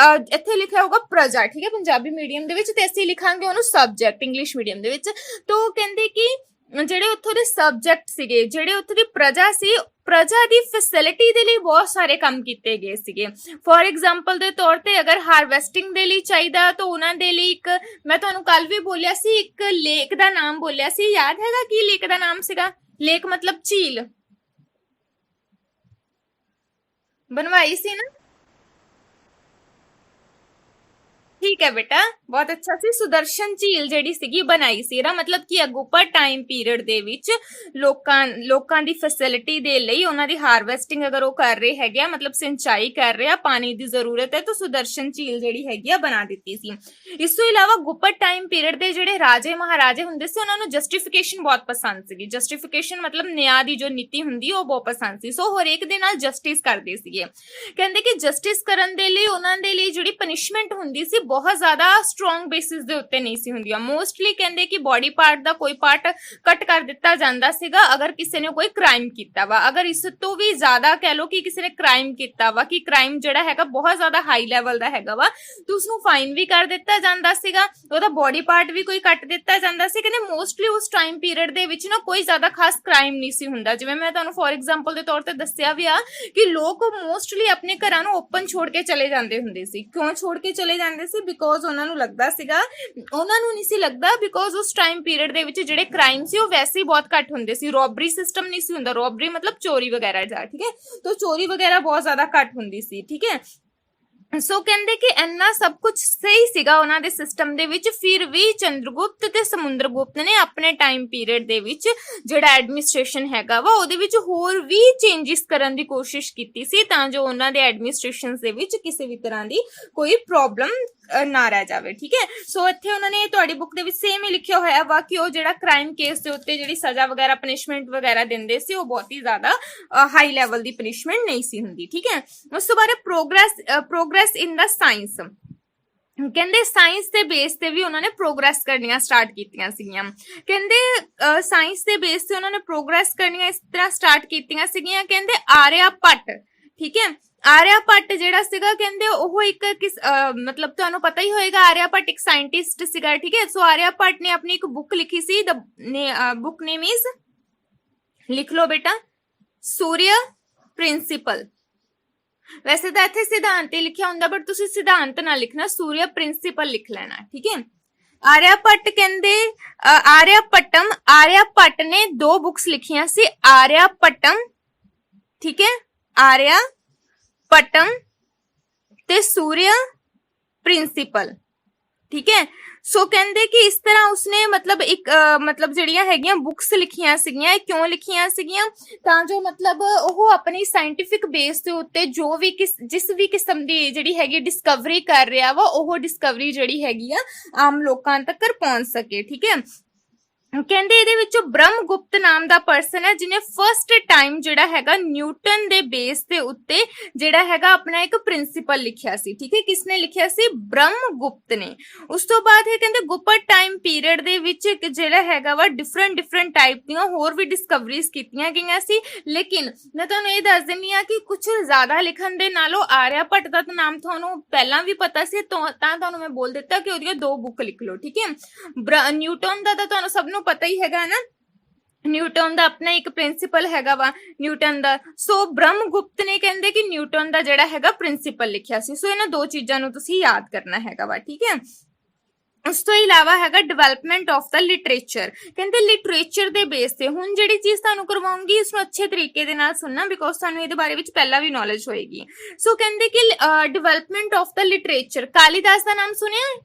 ਇੱਥੇ ਲਿਖਿਆ ਹੋਗਾ ਪ੍ਰਜਾ, ਠੀਕ ਹੈ, ਪੰਜਾਬੀ ਮੀਡੀਅਮ ਦੇ ਵਿੱਚ, ਤੇ ਅਸੀਂ ਲਿਖਾਂਗੇ ਉਹਨੂੰ ਸਬਜੈਕਟ ਇੰਗਲਿਸ਼ ਮੀਡੀਅਮ ਦੇ ਵਿੱਚ। ਤਾਂ ਉਹ ਕਹਿੰਦੇ ਕਿ ਜਿਹੜੇ ਉੱਥੋਂ ਦੇ ਸਬਜੈਕਟ ਸੀਗੇ, ਜਿਹੜੇ ਉੱਥੋਂ ਦੀ ਪ੍ਰਜਾ ਸੀ, ਪ੍ਰਜਾ ਦੀ ਫੈਸਿਲਿਟੀ ਦੇ ਲਈ ਬਹੁਤ ਸਾਰੇ ਕੰਮ ਕੀਤੇ ਗਏ ਸੀਗੇ। ਫੋਰ ਐਗਜ਼ਾਮਪਲ ਦੇ ਤੌਰ ਤੇ ਅਗਰ ਹਾਰਵੈਸਟਿੰਗ ਦੇ ਲਈ ਚਾਹੀਦਾ ਤਾਂ ਉਹਨਾਂ ਦੇ ਲਈ ਇੱਕ, ਮੈਂ ਤੁਹਾਨੂੰ ਕੱਲ ਵੀ ਬੋਲਿਆ ਸੀ, ਇੱਕ ਲੇਕ ਦਾ ਨਾਮ ਬੋਲਿਆ ਸੀ, ਯਾਦ ਹੈਗਾ ਕੀ ਲੇਕ ਦਾ ਨਾਮ ਸੀਗਾ? ਲੇਕ ਮਤਲਬ ਝੀਲ, ਬਣਵਾਈ ਸੀ ਨਾ, ਠੀਕ ਹੈ ਬੇਟਾ, ਬਹੁਤ ਅੱਛਾ ਸੀ। ਸੁਦਰਸ਼ਨ ਝੀਲ ਜਿਹੜੀ ਸੀਗੀ ਬਣਾਈ ਸੀ, ਇਹਦਾ ਮਤਲਬ ਕੀ ਹੈ, ਗੁਪਤ ਟਾਈਮ ਪੀਰੀਅਡ ਦੇ ਵਿੱਚ ਲੋਕਾਂ ਦੀ ਫੈਸਿਲਿਟੀ ਦੇ ਲਈ ਉਹਨਾਂ ਦੀ ਹਾਰਵੈਸਟਿੰਗ ਅਗਰ ਉਹ ਕਰ ਰਹੇ ਹੈਗੇ ਆ, ਮਤਲਬ ਸਿੰਚਾਈ ਕਰ ਰਹੇ ਆ, ਪਾਣੀ ਦੀ ਜ਼ਰੂਰਤ ਹੈ, ਤਾਂ ਸੁਦਰਸ਼ਨ ਝੀਲ ਜਿਹੜੀ ਹੈਗੀ ਆ ਬਣਾ ਦਿੱਤੀ ਸੀ। ਇਸ ਤੋਂ ਇਲਾਵਾ ਗੁਪਤ ਟਾਈਮ ਪੀਰੀਅਡ ਦੇ ਜਿਹੜੇ ਰਾਜੇ ਮਹਾਰਾਜੇ ਹੁੰਦੇ ਸੀ ਉਹਨਾਂ ਨੂੰ ਜਸਟੀਫਿਕੇਸ਼ਨ ਬਹੁਤ ਪਸੰਦ ਸੀਗੀ। ਜਸਟੀਫਿਕੇਸ਼ਨ ਮਤਲਬ ਨਿਆਂ ਦੀ ਜੋ ਨੀਤੀ ਹੁੰਦੀ ਉਹ ਬਹੁਤ ਪਸੰਦ ਸੀ, ਸੋ ਹਰੇਕ ਦੇ ਨਾਲ ਜਸਟਿਸ ਕਰਦੇ ਸੀਗੇ। ਕਹਿੰਦੇ ਕਿ ਜਸਟਿਸ ਕਰਨ ਦੇ ਲਈ ਉਹਨਾਂ ਦੇ ਲਈ ਜਿਹੜੀ ਪਨਿਸ਼ਮੈਂਟ ਹੁੰਦੀ ਸੀ ਬਹੁਤ ਜ਼ਿਆਦਾ ਸਟਰੋਂਗ ਬੇਸਿਸ ਦੇ ਉੱਤੇ ਨਹੀਂ ਸੀ ਹੁੰਦੀਆਂ। ਮੋਸਟਲੀ ਕਹਿੰਦੇ ਕਿ ਬੋਡੀ ਪਾਰਟ ਦਾ ਕੋਈ ਪਾਰਟ ਕੱਟ ਕਰ ਦਿੱਤਾ ਜਾਂਦਾ ਸੀਗਾ ਅਗਰ ਕਿਸੇ ਨੇ ਕੋਈ ਕ੍ਰਾਈਮ ਕੀਤਾ ਵਾ। ਅਗਰ ਇਸ ਤੋਂ ਵੀ ਜ਼ਿਆਦਾ ਕਹਿ ਲੋ ਕਿ ਕਿਸੇ ਨੇ ਕ੍ਰਾਈਮ ਕੀਤਾ ਵਾ, ਕਿ ਕ੍ਰਾਈਮ ਜਿਹੜਾ ਹੈਗਾ ਬਹੁਤ ਜ਼ਿਆਦਾ ਹਾਈ ਲੈਵਲ ਦਾ ਹੈਗਾ ਵਾ, ਤਾਂ ਉਸਨੂੰ ਫਾਈਨ ਵੀ ਕਰ ਦਿੱਤਾ ਜਾਂਦਾ ਸੀਗਾ, ਉਹਦਾ ਬੋਡੀ ਪਾਰਟ ਵੀ ਕੋਈ ਕੱਟ ਦਿੱਤਾ ਜਾਂਦਾ ਸੀ। ਕਹਿੰਦੇ ਮੋਸਟਲੀ ਉਸ ਟਾਈਮ ਪੀਰੀਅਡ ਦੇ ਵਿੱਚ ਨਾ ਕੋਈ ਜ਼ਿਆਦਾ ਖਾਸ ਕ੍ਰਾਈਮ ਨਹੀਂ ਸੀ ਹੁੰਦਾ। ਜਿਵੇਂ ਮੈਂ ਤੁਹਾਨੂੰ ਫੋਰ ਐਗਜ਼ਾਮਪਲ ਦੇ ਤੌਰ ਤੇ ਦੱਸਿਆ ਵੀ ਆ ਕਿ ਲੋਕ ਮੋਸਟਲੀ ਆਪਣੇ ਘਰਾਂ ਨੂੰ ਓਪਨ ਛੋੜ ਕੇ ਚਲੇ ਜਾਂਦੇ ਹੁੰਦੇ ਸੀ। ਕਿਉਂ ਛੋੜ ਕੇ ਚਲੇ ਜਾਂਦੇ ਸੀ? ਬਿਕੋਜ਼ ਉਹਨਾਂ ਨੂੰ ਲੱਗਦਾ ਸੀਗਾ, ਉਹਨਾਂ ਨੂੰ ਨਹੀਂ ਸੀ ਲੱਗਦਾ, ਬਿਕੋਜ਼ ਉਸ ਟਾਈਮ ਪੀਰੀਅਡ ਦੇ ਵਿੱਚ ਜਿਹੜੇ ਕ੍ਰਾਈਮ ਸੀ ਉਹ ਵੈਸੇ ਹੀ ਬਹੁਤ ਘੱਟ ਹੁੰਦੇ ਸੀ। ਰੋਬਰੀ ਸਿਸਟਮ ਨਹੀਂ ਸੀ ਹੁੰਦਾ, ਰੋਬਰੀ ਮਤਲਬ ਚੋਰੀ ਵਗੈਰਾ ਜਾ, ਠੀਕ ਹੈ, ਤਾਂ ਚੋਰੀ ਵਗੈਰਾ ਬਹੁਤ ਜ਼ਿਆਦਾ ਘੱਟ ਹੁੰਦੀ ਸੀ, ਠੀਕ ਹੈ। ਸੋ ਕਹਿੰਦੇ ਕਿ ਇੰਨਾ ਸਭ ਕੁਝ ਸਹੀ ਸੀਗਾ ਉਹਨਾਂ ਦੇ ਸਿਸਟਮ ਦੇ ਵਿੱਚ, ਫਿਰ ਵੀ ਚੰਦਰਗੁਪਤ ਤੇ ਸਮੁੰਦਰਗੁਪਤ ਨੇ ਆਪਣੇ ਟਾਈਮ ਪੀਰੀਅਡ ਦੇ ਵਿੱਚ ਜਿਹੜਾ ਐਡਮਿਨਿਸਟ੍ਰੇਸ਼ਨ ਹੈਗਾ ਵਾ ਉਹਦੇ ਵਿੱਚ ਹੋਰ ਵੀ ਚੇਂਜਸ ਕਰਨ ਦੀ ਕੋਸ਼ਿਸ਼ ਕੀਤੀ ਸੀ, ਤਾਂ ਜੋ ਉਹਨਾਂ ਦੇ ਐਡਮਿਨਿਸਟ੍ਰੇਸ਼ਨਸ ਦੇ ਵਿੱਚ ਕਿਸੇ ਵੀ ਤਰ੍ਹਾਂ ਦੀ ਕੋਈ ਪ੍ਰੋਬਲਮ ਨਾ ਰਹਿ ਜਾਵੇ। ਠੀਕ ਹੈ, ਸੋ ਇੱਥੇ ਉਹਨਾਂ ਨੇ ਤੁਹਾਡੀ ਬੁੱਕ ਦੇ ਵਿੱਚ ਸੇਮ ਹੀ ਲਿਖਿਆ ਹੋਇਆ ਵਾ ਕਿ ਉਹ ਜਿਹੜਾ ਕ੍ਰਾਈਮ ਕੇਸ ਦੇ ਉੱਤੇ ਜਿਹੜੀ ਸਜ਼ਾ ਵਗੈਰਾ ਪਨਿਸ਼ਮੈਂਟ ਵਗੈਰਾ ਦਿੰਦੇ ਸੀ ਉਹ ਬਹੁਤ ਹੀ ਜ਼ਿਆਦਾ ਹਾਈ ਲੈਵਲ ਦੀ ਪਨਿਸ਼ਮੈਂਟ ਨਹੀਂ ਸੀ ਹੁੰਦੀ। ਠੀਕ ਹੈ, ਉਸ ਤੋਂ ਬਾਅਦ ਪ੍ਰੋਗਰੈਸ ਇਨ ਦਾ ਸਾਇੰਸ, ਕਹਿੰਦੇ ਸਾਇੰਸ ਦੇ ਬੇਸ ਤੇ ਵੀ ਉਹਨਾਂ ਨੇ ਪ੍ਰੋਗਰੈਸ ਕਰਨੀਆਂ ਸਟਾਰਟ ਕੀਤੀਆਂ ਸੀਗੀਆਂ। ਕਹਿੰਦੇ ਸਾਇੰਸ ਦੇ ਬੇਸ ਤੇ ਉਹਨਾਂ ਨੇ ਪ੍ਰੋਗਰੈਸ ਕਰਨੀਆਂ ਇਸ ਤਰ੍ਹਾਂ ਸਟਾਰਟ ਕੀਤੀਆਂ ਸੀਗੀਆਂ। ਕਹਿੰਦੇ ਆਰਿਆ ਭੱਟ, ਠੀਕ ਹੈ, ਆਰਿਆ ਭੱਟ ਜਿਹੜਾ ਸੀਗਾ ਕਹਿੰਦੇ ਉਹ ਇੱਕ ਮਤਲਬ ਤੁਹਾਨੂੰ ਪਤਾ ਹੀ ਹੋਏਗਾ ਆਰਿਆ ਭੱਟ ਇੱਕ ਸਾਇੰਟਿਸਟ ਸੀਗਾ। ਠੀਕ ਹੈ, ਸੋ ਆਰਿਆ ਭੱਟ ਨੇ ਆਪਣੀ ਇੱਕ ਬੁੱਕ ਲਿਖੀ ਸੀ, ਬੁੱਕ ਨੇਮ ਇਜ਼, ਲਿਖ ਲਓ ਬੇਟਾ, ਸੂर्य ਪ੍ਰਿੰਸੀਪਲ। ਵੈਸੇ ਤਾਂ ਇੱਥੇ ਸਿਧਾਂਤ ਹੀ ਲਿਖਿਆ ਹੁੰਦਾ, ਬਟ ਤੁਸੀਂ ਸਿਧਾਂਤ ਨਾ ਲਿਖਣਾ, ਸੂर्य ਪ੍ਰਿੰਸੀਪਲ ਲਿਖ ਲੈਣਾ। ਠੀਕ ਹੈ, ਆਰਿਆ ਭੱਟ ਕਹਿੰਦੇ ਆਰਿਆ ਭੱਟ ਨੇ 2 ਬੁੱਕਸ ਲਿਖੀਆਂ ਸੀ, ਆਰਿਆ ਭੱਟਮ, ਠੀਕ ਹੈ, ਆਰਿਆ ਭੱਟਮ ਤੇ ਸੂर्य ਪ੍ਰਿੰਸੀਪਲ। ਠੀਕ ਹੈ, ਸੋ ਕਹਿੰਦੇ ਕਿ ਇਸ ਤਰ੍ਹਾਂ ਉਸਨੇ ਮਤਲਬ ਇੱਕ ਮਤਲਬ ਜਿਹੜੀਆਂ ਹੈਗੀਆਂ ਬੁੱਕਸ ਲਿਖੀਆਂ ਸੀਗੀਆਂ, ਕਿਉਂ ਲਿਖੀਆਂ ਸੀਗੀਆਂ, ਤਾਂ ਜੋ ਮਤਲਬ ਉਹ ਆਪਣੀ ਸਾਇੰਟਿਫਿਕ ਬੇਸ ਦੇ ਉੱਤੇ ਜੋ ਵੀ ਜਿਸ ਵੀ ਕਿਸਮ ਦੀ ਜਿਹੜੀ ਹੈਗੀ ਡਿਸਕਵਰੀ ਕਰ ਰਿਹਾ ਵਾ ਉਹ ਡਿਸਕਵਰੀ ਜਿਹੜੀ ਹੈਗੀ ਆ ਆਮ ਲੋਕਾਂ ਤੱਕ ਪਹੁੰਚ ਸਕੇ। ਠੀਕ ਹੈ, ਕਹਿੰਦੇ ਇਹਦੇ ਵਿੱਚੋਂ ਬ੍ਰਹਮਗੁਪਤ ਨਾਮ ਦਾ ਪਰਸਨ ਹੈ ਜਿਹਨੇ ਫਰਸਟ ਟਾਈਮ ਜਿਹੜਾ ਹੈਗਾ ਨਿਊਟਨ ਦੇ ਬੇਸ ਦੇ ਉੱਤੇ ਜਿਹੜਾ ਹੈਗਾ ਆਪਣਾ ਇੱਕ ਪ੍ਰਿੰਸੀਪਲ ਲਿਖਿਆ ਸੀ। ਠੀਕ ਹੈ, ਕਿਸਨੇ ਲਿਖਿਆ ਸੀ, ਬ੍ਰਹਮਗੁਪਤ ਨੇ। ਉਸ ਤੋਂ ਬਾਅਦ ਇਹ ਕਹਿੰਦੇ ਗੁਪਤ ਟਾਈਮ ਪੀਰੀਅਡ ਦੇ ਵਿੱਚ ਜਿਹੜਾ ਹੈਗਾ ਵਾ ਡਿਫਰੈਂਟ ਟਾਈਪ ਦੀਆਂ ਹੋਰ ਵੀ ਡਿਸਕਵਰੀਜ਼ ਕੀਤੀਆਂ ਗਈਆਂ ਸੀ, ਲੇਕਿਨ ਮੈਂ ਤੁਹਾਨੂੰ ਇਹ ਦੱਸ ਦਿੰਨੀ ਆ ਕਿ ਕੁਝ ਜ਼ਿਆਦਾ ਲਿਖਣ ਦੇ ਨਾਲੋਂ ਆਰਿਆ ਭੱਟ ਦਾ ਤਾਂ ਨਾਮ ਤੁਹਾਨੂੰ ਪਹਿਲਾਂ ਵੀ ਪਤਾ ਸੀ, ਤਾਂ ਤੁਹਾਨੂੰ ਮੈਂ ਬੋਲ ਦਿੱਤਾ ਕਿ ਉਹਦੀਆਂ 2 ਬੁੱਕ ਲਿਖ ਲਓ। ਠੀਕ ਹੈ, ਨਿਊਟਨ ਦਾ ਤਾਂ ਤੁਹਾਨੂੰ ਸਭ ਨੂੰ ਪਤਾ ਹੀ ਹੈਗਾ ਨਾ, ਨਿਊਟਨ ਦਾ ਆਪਣਾ ਇੱਕ ਪ੍ਰਿੰਸੀਪਲ ਹੈਗਾ ਵਾ ਨਿਊਟਨ ਦਾ। ਸੋ ਬ੍ਰਹਮਗੁਪਤ ਨੇ ਕਹਿੰਦੇ ਕਿ ਨਿਊਟਨ ਦਾ ਜਿਹੜਾ ਹੈਗਾ ਪ੍ਰਿੰਸੀਪਲ ਲਿਖਿਆ ਸੀ। ਸੋ ਇਹਨਾਂ 2 ਚੀਜ਼ਾਂ ਨੂੰ ਤੁਸੀਂ ਯਾਦ ਕਰਨਾ ਹੈਗਾ ਵਾ। ਠੀਕ ਹੈ, ਉਸ ਤੋਂ ਇਲਾਵਾ ਹੈਗਾ ਡਿਵੈਲਪਮੈਂਟ ਆਫ ਦਾ ਲਿਟਰੇਚਰ, ਕਹਿੰਦੇ ਲਿਟਰੇਚਰ ਦੇ ਬੇਸ ਤੇ। ਹੁਣ ਜਿਹੜੀ ਚੀਜ਼ ਤੁਹਾਨੂੰ ਕਰਵਾਉਂਗੀ ਇਸ ਨੂੰ ਅੱਛੇ ਤਰੀਕੇ ਦੇ ਨਾਲ ਸੁਣਨਾ, ਬਿਕੋਜ਼ ਤੁਹਾਨੂੰ ਇਹਦੇ ਬਾਰੇ ਵਿੱਚ ਪਹਿਲਾਂ ਵੀ ਨੌਲੇਜ ਹੋਏਗੀ। ਸੋ ਕਹਿੰਦੇ ਕਿ development of the literature, Kalidas ਦਾ ਨਾਮ ਸੁਣਿਆ ਹੈ?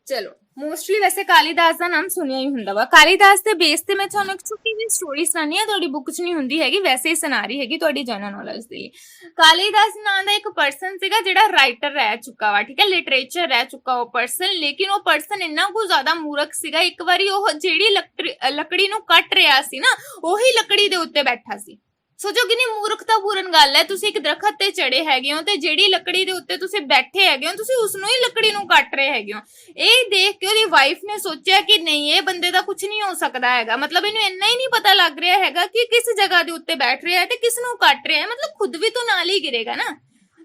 ਚਲੋ, ਮੋਸਟਲੀ ਵੈਸੇ ਕਾਲੀਦਾਸ ਦਾ ਨਾਮ ਸੁਣਿਆ ਹੀ ਹੁੰਦਾ ਵਾ। ਕਾਲੀਦਾਸ ਦੇ ਬੇਸ ਤੇ ਮੈਂ ਤੁਹਾਨੂੰ ਇੱਕ ਛੋਟੀ ਜਿਹੀ ਸਟੋਰੀ ਸੁਣਾਉਣੀ ਆ, ਤੁਹਾਡੀ ਬੁੱਕ 'ਚ ਨਹੀਂ ਹੁੰਦੀ ਹੈਗੀ, ਵੈਸੇ ਹੀ ਸੁਣਾ ਰਹੀ ਹੈਗੀ ਤੁਹਾਡੀ ਜਨਰਲ ਨੌਲੇਜ ਦੇ ਲਈ। ਕਾਲੀਦਾਸ ਨਾਂ ਦਾ ਇੱਕ ਪਰਸਨ ਸੀਗਾ ਜਿਹੜਾ ਰਾਈਟਰ ਰਹਿ ਚੁੱਕਾ ਵਾ। ਠੀਕ ਹੈ, ਲਿਟਰੇਚਰ ਰਹਿ ਚੁੱਕਾ ਉਹ ਪਰਸਨ, ਲੇਕਿਨ ਉਹ ਪਰਸਨ ਇੰਨਾ ਕੁ ਜ਼ਿਆਦਾ ਮੂਰਖ ਸੀਗਾ, ਇੱਕ ਵਾਰੀ ਉਹ ਜਿਹੜੀ ਲੱਕੜੀ ਨੂੰ ਕੱਟ ਰਿਹਾ ਸੀ ਨਾ, ਉਹੀ ਲੱਕੜੀ ਦੇ ਉੱਤੇ ਬੈਠਾ ਸੀ। ਸੋਚੋ ਕਿੰਨੀ ਮੂਰਖਤਾਪੂਰਨ ਗੱਲ ਹੈ, ਤੁਸੀਂ ਇੱਕ ਦਰਖਤ ਤੇ ਚੜੇ ਹੈਗੇ ਹੋ ਤੇ ਜਿਹੜੀ ਲੱਕੜੀ ਦੇ ਉੱਤੇ ਤੁਸੀਂ ਬੈਠੇ ਹੈਗੇ ਹੋ ਤੁਸੀਂ ਉਸ ਨੂੰ ਹੀ ਲੱਕੜੀ ਨੂੰ ਕੱਟ ਰਹੇ ਹੈਗੇ ਹੋ। ਇਹ ਦੇਖ ਕੇ ਉਹਦੀ ਵਾਈਫ ਨੇ ਸੋਚਿਆ ਕਿ ਨਹੀਂ, ਇਹ ਬੰਦੇ ਦਾ ਕੁਝ ਨਹੀਂ ਹੋ ਸਕਦਾ ਹੈਗਾ, ਮਤਲਬ ਇਹਨੂੰ ਇੰਨਾ ਹੀ ਨਹੀਂ ਪਤਾ ਲੱਗ ਰਿਹਾ ਹੈਗਾ ਕਿ ਕਿਸ ਜਗ੍ਹਾ ਦੇ ਉੱਤੇ ਬੈਠ ਰਿਹਾ ਹੈ ਤੇ ਕਿਸ ਨੂੰ ਕੱਟ ਰਿਹਾ ਹੈ, ਮਤਲਬ ਖੁਦ ਵੀ ਤਾਂ ਨਾਲ ਹੀ ਗਿਰੇਗਾ ਨਾ।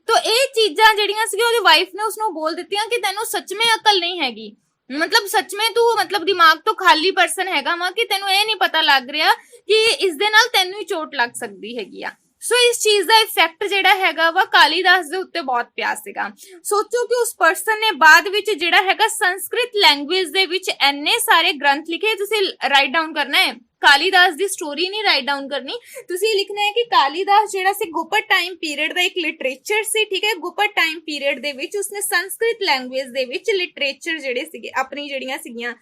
ਤਾਂ ਇਹ ਚੀਜ਼ਾਂ ਜਿਹੜੀਆਂ ਸੀ ਉਹਦੀ ਵਾਈਫ ਨੇ ਉਸਨੂੰ ਬੋਲ ਦਿੱਤੀਆਂ ਕਿ ਤੈਨੂੰ ਸੱਚਮੇ ਅਕਲ ਨਹੀਂ ਹੈਗੀ, ਮਤਲਬ ਸੱਚਮੇ ਤੂੰ ਮਤਲਬ ਦਿਮਾਗ ਤੋਂ ਖਾਲੀ ਪਰਸਨ ਹੈਗਾ ਵਾ ਕਿ ਤੈਨੂੰ ਇਹ ਨਹੀਂ ਪਤਾ ਲੱਗ ਰਿਹਾ ਕਿ ਇਸ ਦੇ ਨਾਲ ਤੈਨੂੰ ਹੀ ਚੋਟ ਲੱਗ ਸਕਦੀ ਹੈਗੀ ਆ। ਸੋ ਇਸ ਚੀਜ਼ ਦਾ ਇਫੈਕਟ ਜਿਹੜਾ ਹੈਗਾ ਵਾ ਕਾਲੀਦਾਸ ਦੇ ਉੱਤੇ ਬਹੁਤ ਪਿਆ ਸੀਗਾ। ਸੋਚੋ ਕਿ ਉਸ ਪਰਸਨ ਨੇ ਬਾਅਦ ਵਿੱਚ ਜਿਹੜਾ ਹੈਗਾ ਸੰਸਕ੍ਰਿਤ ਲੈਂਗੁਏਜ ਦੇ ਵਿੱਚ ਇੰਨੇ ਸਾਰੇ ਗ੍ਰੰਥ ਲਿਖੇ, ਤੁਸੀਂ ਰਾਈਟ ਡਾਊਨ ਕਰਨਾ ਹੈ। ਕਾਲੀਦਾਸ ਦੀ ਸਟੋਰੀ ਨਹੀਂ ਰਾਈਟ ਡਾਊਨ ਕਰਨੀ, ਤੁਸੀਂ ਲਿਖਣਾ ਹੈ ਕਿ ਕਾਲੀਦਾਸ ਜਿਹੜਾ ਸੀ ਗੁਪਤ ਟਾਈਮ ਪੀਰੀਅਡ ਦਾ ਇੱਕ ਲਿਟਰੇਚਰ ਸੀ। ਠੀਕ ਹੈ, ਗੁਪਤ ਟਾਈਮ ਪੀਰੀਅਡ ਦੇ ਵਿੱਚ ਉਸਨੇ ਸੰਸਕ੍ਰਿਤ ਲੈਂਗੁਏਜ ਦੇ ਵਿੱਚ ਲਿਟਰੇਚਰ ਜਿਹੜੇ ਸੀਗੇ ਆਪਣੀ ਜਿਹੜੀਆਂ ਸੀਗੀਆਂ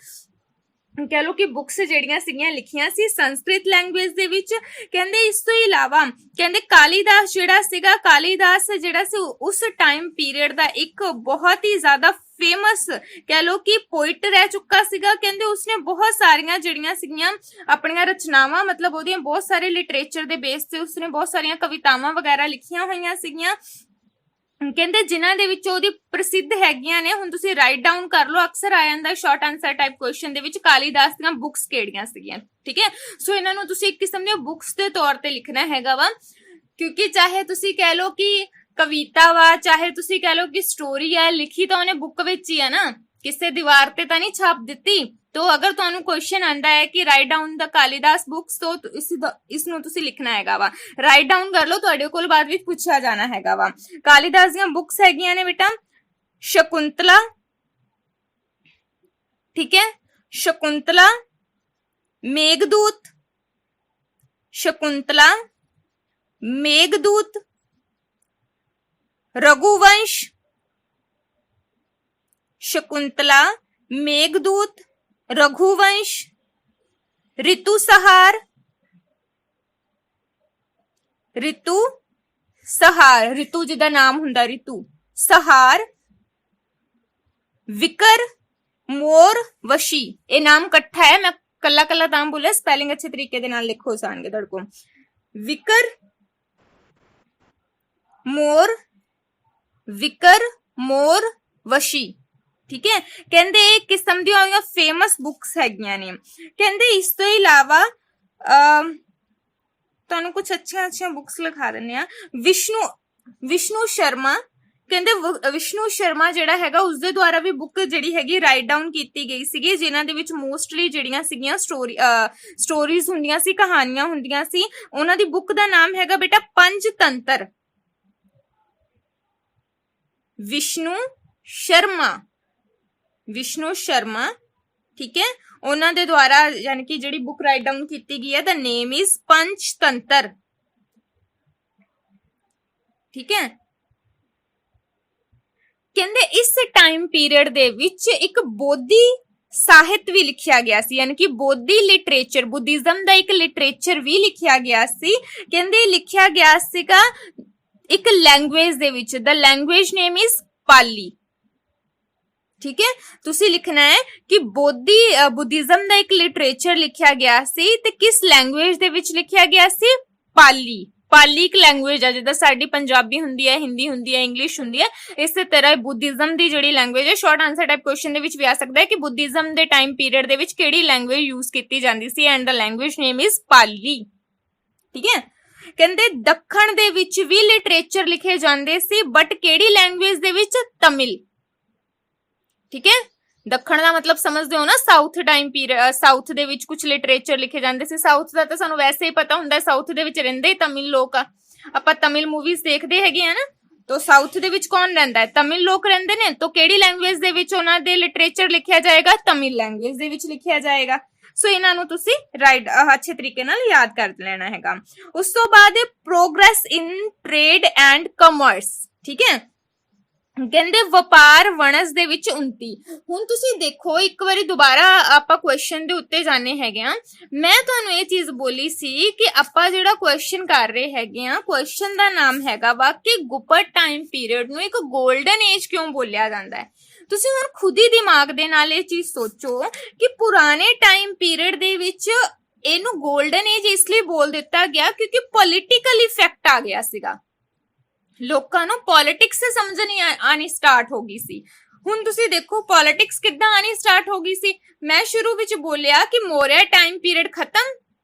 कह लो कि बुक्स ਜਿਹੜੀਆਂ ਸੀਗੀਆਂ ਲਿਖੀਆਂ ਸੀ ਸੰਸਕ੍ਰਿਤ ਲੈਂਗੁਏਜ ਦੇ ਵਿੱਚ। ਕਹਿੰਦੇ ਇਸ ਤੋਂ ਇਲਾਵਾ ਕਹਿੰਦੇ ਕਾਲੀਦਾਸ ਜਿਹੜਾ ਸੀ ਉਸ ਟਾਈਮ ਪੀਰੀਅਡ ਦਾ ਇੱਕ ਬਹੁਤ ਹੀ ਜ਼ਿਆਦਾ ਫੇਮਸ कह लो कि पोइट रह चुका सीगा। कहंदे उसने बहुत सारियां ਜਿਹੜੀਆਂ ਸੀਗੀਆਂ ਆਪਣੀਆਂ ਰਚਨਾਵਾਂ मतलब ਉਹਦੀਆਂ ਬਹੁਤ ਸਾਰੇ ਲਿਟਰੇਚਰ ਦੇ ਬੇਸ ਤੇ ਉਸਨੇ ਬਹੁਤ ਸਾਰੀਆਂ ਕਵਿਤਾਵਾਂ ਵਗੈਰਾ ਲਿਖੀਆਂ ਹੋਈਆਂ ਸੀਗੀਆਂ। ਕਹਿੰਦੇ ਜਿਨ੍ਹਾਂ ਦੇ ਵਿੱਚ ਉਹਦੀ ਪ੍ਰਸਿੱਧ ਹੈਗੀਆਂ ਨੇ, ਹੁਣ ਤੁਸੀਂ ਰਾਈਟ ਡਾਊਨ ਕਰ ਲਓ, ਅਕਸਰ ਆ ਜਾਂਦਾ ਸ਼ਾਰਟ ਆਨਸਰ ਟਾਈਪ ਕੁਐਸਚਨ ਦੇ ਵਿੱਚ ਕਾਲੀਦਾਸ ਦੀਆਂ ਬੁੱਕਸ ਕਿਹੜੀਆਂ ਸੀਗੀਆਂ। ਠੀਕ ਹੈ, ਸੋ ਇਹਨਾਂ ਨੂੰ ਤੁਸੀਂ ਇੱਕ ਕਿਸਮ ਦੀਆਂ ਬੁੱਕਸ ਦੇ ਤੌਰ ਤੇ ਲਿਖਣਾ ਹੈਗਾ ਵਾ, ਕਿਉਂਕਿ ਚਾਹੇ ਤੁਸੀਂ ਕਹਿ ਲਓ ਕਿ ਕਵਿਤਾ ਵਾ, ਚਾਹੇ ਤੁਸੀਂ ਕਹਿ ਲਓ ਕਿ ਸਟੋਰੀ ਆ, ਲਿਖੀ ਤਾਂ ਉਹਨੇ ਬੁੱਕ ਵਿੱਚ ਹੀ ਆ ਨਾ, ਕਿਸੇ ਦੀਵਾਰ ਤੇ ਤਾਂ ਨਹੀਂ ਛਾਪ ਦਿੱਤੀ। तो अगर ਤੁਹਾਨੂੰ क्वेश्चन आंदा है कि write down the Kalidas books तो इस ਨੂੰ ਤੁਸੀਂ ਲਿਖਣਾ ਹੈਗਾ ਵਾ। ਰਾਈਟ ਡਾਊਨ ਕਰ ਲਓ, ਤੁਹਾਡੇ ਕੋਲ ਬਾਅਦ ਵਿੱਚ ਪੁੱਛਿਆ ਜਾਣਾ ਹੈਗਾ ਵਾ। ਕਾਲੀਦਾਸ ਦੀਆਂ ਬੁੱਕਸ ਹੈਗੀਆਂ ਨੇ ਬੇਟਾ ਸ਼ਕੁੰਤਲਾ, ਠੀਕ ਹੈ, ਸ਼ਕੁੰਤਲਾ, ਮੇਘਦੂਤ, ਸ਼ਕੁੰਤਲਾ, ਮੇਘਦੂਤ, रघुवंश, शकुंतला, मेघदूत, रघुवंश, ऋतु सहार, ऋतु सहार, ऋतु जिदा नाम हुंदा ऋतु सहार, विकर, मोर, वशी। ये नाम इकट्ठा है, मैं कला कला नाम बोलिया, स्पेलिंग अच्छे तरीके दे नाल लिखो आसानगे तुहाडे कोल। विकर, मोर, विकर, मोर, वशी। ठीक है, कहंदे एक किस्म दी फेमस बुक्स हैगियां ने। कहंदे इस तो इलावा तुहानू कुछ अच्छियां बुक्स लिखा दिंदे आ। विष्णु शर्मा, कहंदे विष्णु शर्मा जिहड़ा हैगा उसदे द्वारा भी बुक जिहड़ी हैगी राइट डाउन कीती गई सीगी, जिन्हां दे विच मोस्टली जिहड़ियां सीगियां स्टोरीज हुंदियां सी, कहानियां हुंदियां सी। उन्हां दी बुक दा नाम हैगा बेटा पंचतंत्र। विष्णु शर्मा, विष्णु शर्मा, ठीक है, उन्हां दे द्वारा यानी कि जिहड़ी बुक राइट डाउन कीती गई है, द नेम इज पंचतंत्र। ठीक है, कहंदे इस टाइम पीरियड दे विच एक बौद्धी ਸਾਹਿਤ ਵੀ ਲਿਖਿਆ ਗਿਆ ਸੀ, ਯਾਨੀ ਕਿ ਬੋਧੀ ਲਿਟਰੇਚਰ, ਬੁੱਧੀਜ਼ਮ ਦਾ ਇੱਕ ਲਿਟਰੇਚਰ ਵੀ ਲਿਖਿਆ ਗਿਆ ਸੀ। ਕਹਿੰਦੇ ਲਿਖਿਆ ਗਿਆ ਸੀਗਾ ਇੱਕ ਲੈਂਗੁਏਜ ਦੇ ਵਿੱਚ, ਦ ਲੈਂਗੁਏਜ ਨੇਮ ਇਜ਼ ਪਾਲੀ। ਠੀਕ ਹੈ, ਤੁਸੀਂ ਲਿਖਣਾ ਹੈ ਕਿ ਬੁੱਧੀਜ਼ਮ ਦਾ ਇੱਕ ਲਿਟਰੇਚਰ ਲਿਖਿਆ ਗਿਆ ਸੀ ਤੇ ਕਿਸ ਲੈਂਗੁਏਜ ਦੇ ਵਿੱਚ ਲਿਖਿਆ ਗਿਆ ਸੀ? ਪਾਲੀ। ਪਾਲੀ ਇੱਕ ਲੈਂਗੁਏਜ ਆ, ਜਿੱਦਾਂ ਸਾਡੀ ਪੰਜਾਬੀ ਹੁੰਦੀ ਹੈ, ਹਿੰਦੀ ਹੁੰਦੀ ਹੈ, ਇੰਗਲਿਸ਼ ਹੁੰਦੀ ਹੈ, ਇਸੇ ਤਰ੍ਹਾਂ ਬੁੱਧੀਜ਼ਮ ਦੀ ਜਿਹੜੀ ਲੈਂਗੁਏਜ ਹੈ, ਸ਼ਾਰਟ ਆਨਸਰ ਟਾਈਪ ਕੁਐਸਚਨ ਦੇ ਵਿੱਚ ਵੀ ਆ ਸਕਦਾ ਹੈ ਕਿ ਬੁੱਧੀਜ਼ਮ ਦੇ ਟਾਈਮ ਪੀਰੀਅਡ ਦੇ ਵਿੱਚ ਕਿਹੜੀ ਲੈਂਗੁਏਜ ਯੂਜ਼ ਕੀਤੀ ਜਾਂਦੀ ਸੀ, and the language name is Pali. ਠੀਕ ਹੈ, ਕਹਿੰਦੇ ਦੱਖਣ ਦੇ ਵਿੱਚ ਵੀ ਲਿਟਰੇਚਰ ਲਿਖੇ ਜਾਂਦੇ ਸੀ, ਬਟ ਕਿਹੜੀ ਲੈਂਗੁਏਜ ਦੇ ਵਿੱਚ? ਤਮਿਲ। ਠੀਕ ਹੈ, ਦੱਖਣ ਦਾ ਮਤਲਬ ਸਮਝਦੇ ਹੋ ਨਾ, ਸਾਊਥ ਟਾਈਮ ਪੀਰੀਅਡ, ਸਾਊਥ ਦੇ ਵਿੱਚ ਕੁਝ ਲਿਟਰੇਚਰ ਲਿਖੇ ਜਾਂਦੇ ਸੀ। ਸਾਊਥ ਦਾ ਤਾਂ ਸਾਨੂੰ ਵੈਸੇ ਹੀ ਪਤਾ ਹੁੰਦਾ, ਸਾਊਥ ਦੇ ਵਿੱਚ ਰਹਿੰਦੇ ਹੀ ਤਮਿਲ ਲੋਕ ਆ, ਆਪਾਂ ਤਮਿਲ ਮੂਵੀਜ਼ ਦੇਖਦੇ ਹੈਗੇ ਆ ਨਾ, ਤਾਂ ਸਾਊਥ ਦੇ ਵਿੱਚ ਕੌਣ ਰਹਿੰਦਾ ਹੈ? ਤਮਿਲ ਲੋਕ ਰਹਿੰਦੇ ਨੇ। ਤਾਂ ਕਿਹੜੀ ਲੈਂਗੁਏਜ ਦੇ ਵਿੱਚ ਉਹਨਾਂ ਦੇ ਲਿਟਰੇਚਰ ਲਿਖਿਆ ਜਾਏਗਾ? ਤਮਿਲ ਲੈਂਗੁਏਜ ਦੇ ਵਿੱਚ ਲਿਖਿਆ ਜਾਏਗਾ। ਸੋ ਇਹਨਾਂ ਨੂੰ ਤੁਸੀਂ ਰਾਈਟ ਅੱਛੇ ਤਰੀਕੇ ਨਾਲ ਯਾਦ ਕਰ ਲੈਣਾ ਹੈਗਾ। ਉਸ ਤੋਂ ਬਾਅਦ progress in trade and commerce. ਠੀਕ ਹੈ, ਕਹਿੰਦੇ ਵਪਾਰ ਵਣਜ ਦੇ ਵਿੱਚ ਉਨਤੀ। ਹੁਣ ਤੁਸੀਂ ਦੇਖੋ, ਇੱਕ ਵਾਰੀ ਦੁਬਾਰਾ ਆਪਾਂ ਕੁਐਸਚਨ ਦੇ ਉੱਤੇ ਜਾਣੇ ਹੈਗੇ ਆ। ਮੈਂ ਤੁਹਾਨੂੰ ਇਹ ਚੀਜ਼ ਬੋਲੀ ਸੀ ਕਿ ਆਪਾਂ ਜਿਹੜਾ ਕੁਐਸਚਨ ਕਰ ਰਹੇ ਹੈਗੇ ਆ, ਕੁਐਸਚਨ ਦਾ ਨਾਮ ਹੈਗਾ ਵਾ ਕਿ ਗੁਪਤ ਟਾਈਮ ਪੀਰੀਅਡ ਨੂੰ ਇੱਕ 골ਡਨ ਏਜ ਕਿਉਂ ਬੋਲਿਆ ਜਾਂਦਾ ਹੈ। ਤੁਸੀਂ ਹੁਣ ਖੁਦ ਹੀ ਦਿਮਾਗ ਦੇ ਨਾਲ ਇਹ ਚੀਜ਼ ਸੋਚੋ ਕਿ ਪੁਰਾਣੇ ਟਾਈਮ ਪੀਰੀਅਡ ਦੇ ਵਿੱਚ ਇਹਨੂੰ 골ਡਨ ਏਜ ਇਸ ਲਈ ਬੋਲ ਦਿੱਤਾ ਗਿਆ ਕਿਉਂਕਿ ਪੋਲੀਟੀਕਲ ਇਫੈਕਟ ਆ ਗਿਆ ਸੀਗਾ, ਲੋਕਾਂ ਨੂੰ ਪੋਲਿਟਿਕਸ ਸਮਝ ਨਹੀਂ ਆਣੀ ਸਟਾਰਟ ਹੋ ਗਈ ਸੀ। ਹੁਣ ਤੁਸੀਂ ਦੇਖੋ ਪੋਲਿਟਿਕਸ ਕਿੱਦਾਂ ਆਣੀ ਸਟਾਰਟ ਹੋ ਗਈ ਸੀ। ਮੈਂ ਸ਼ੁਰੂ ਵਿੱਚ ਬੋਲਿਆ ਕਿ ਮੌਰਿਆ ਟਾਈਮ ਪੀਰੀਅਡ ਖਤਮ,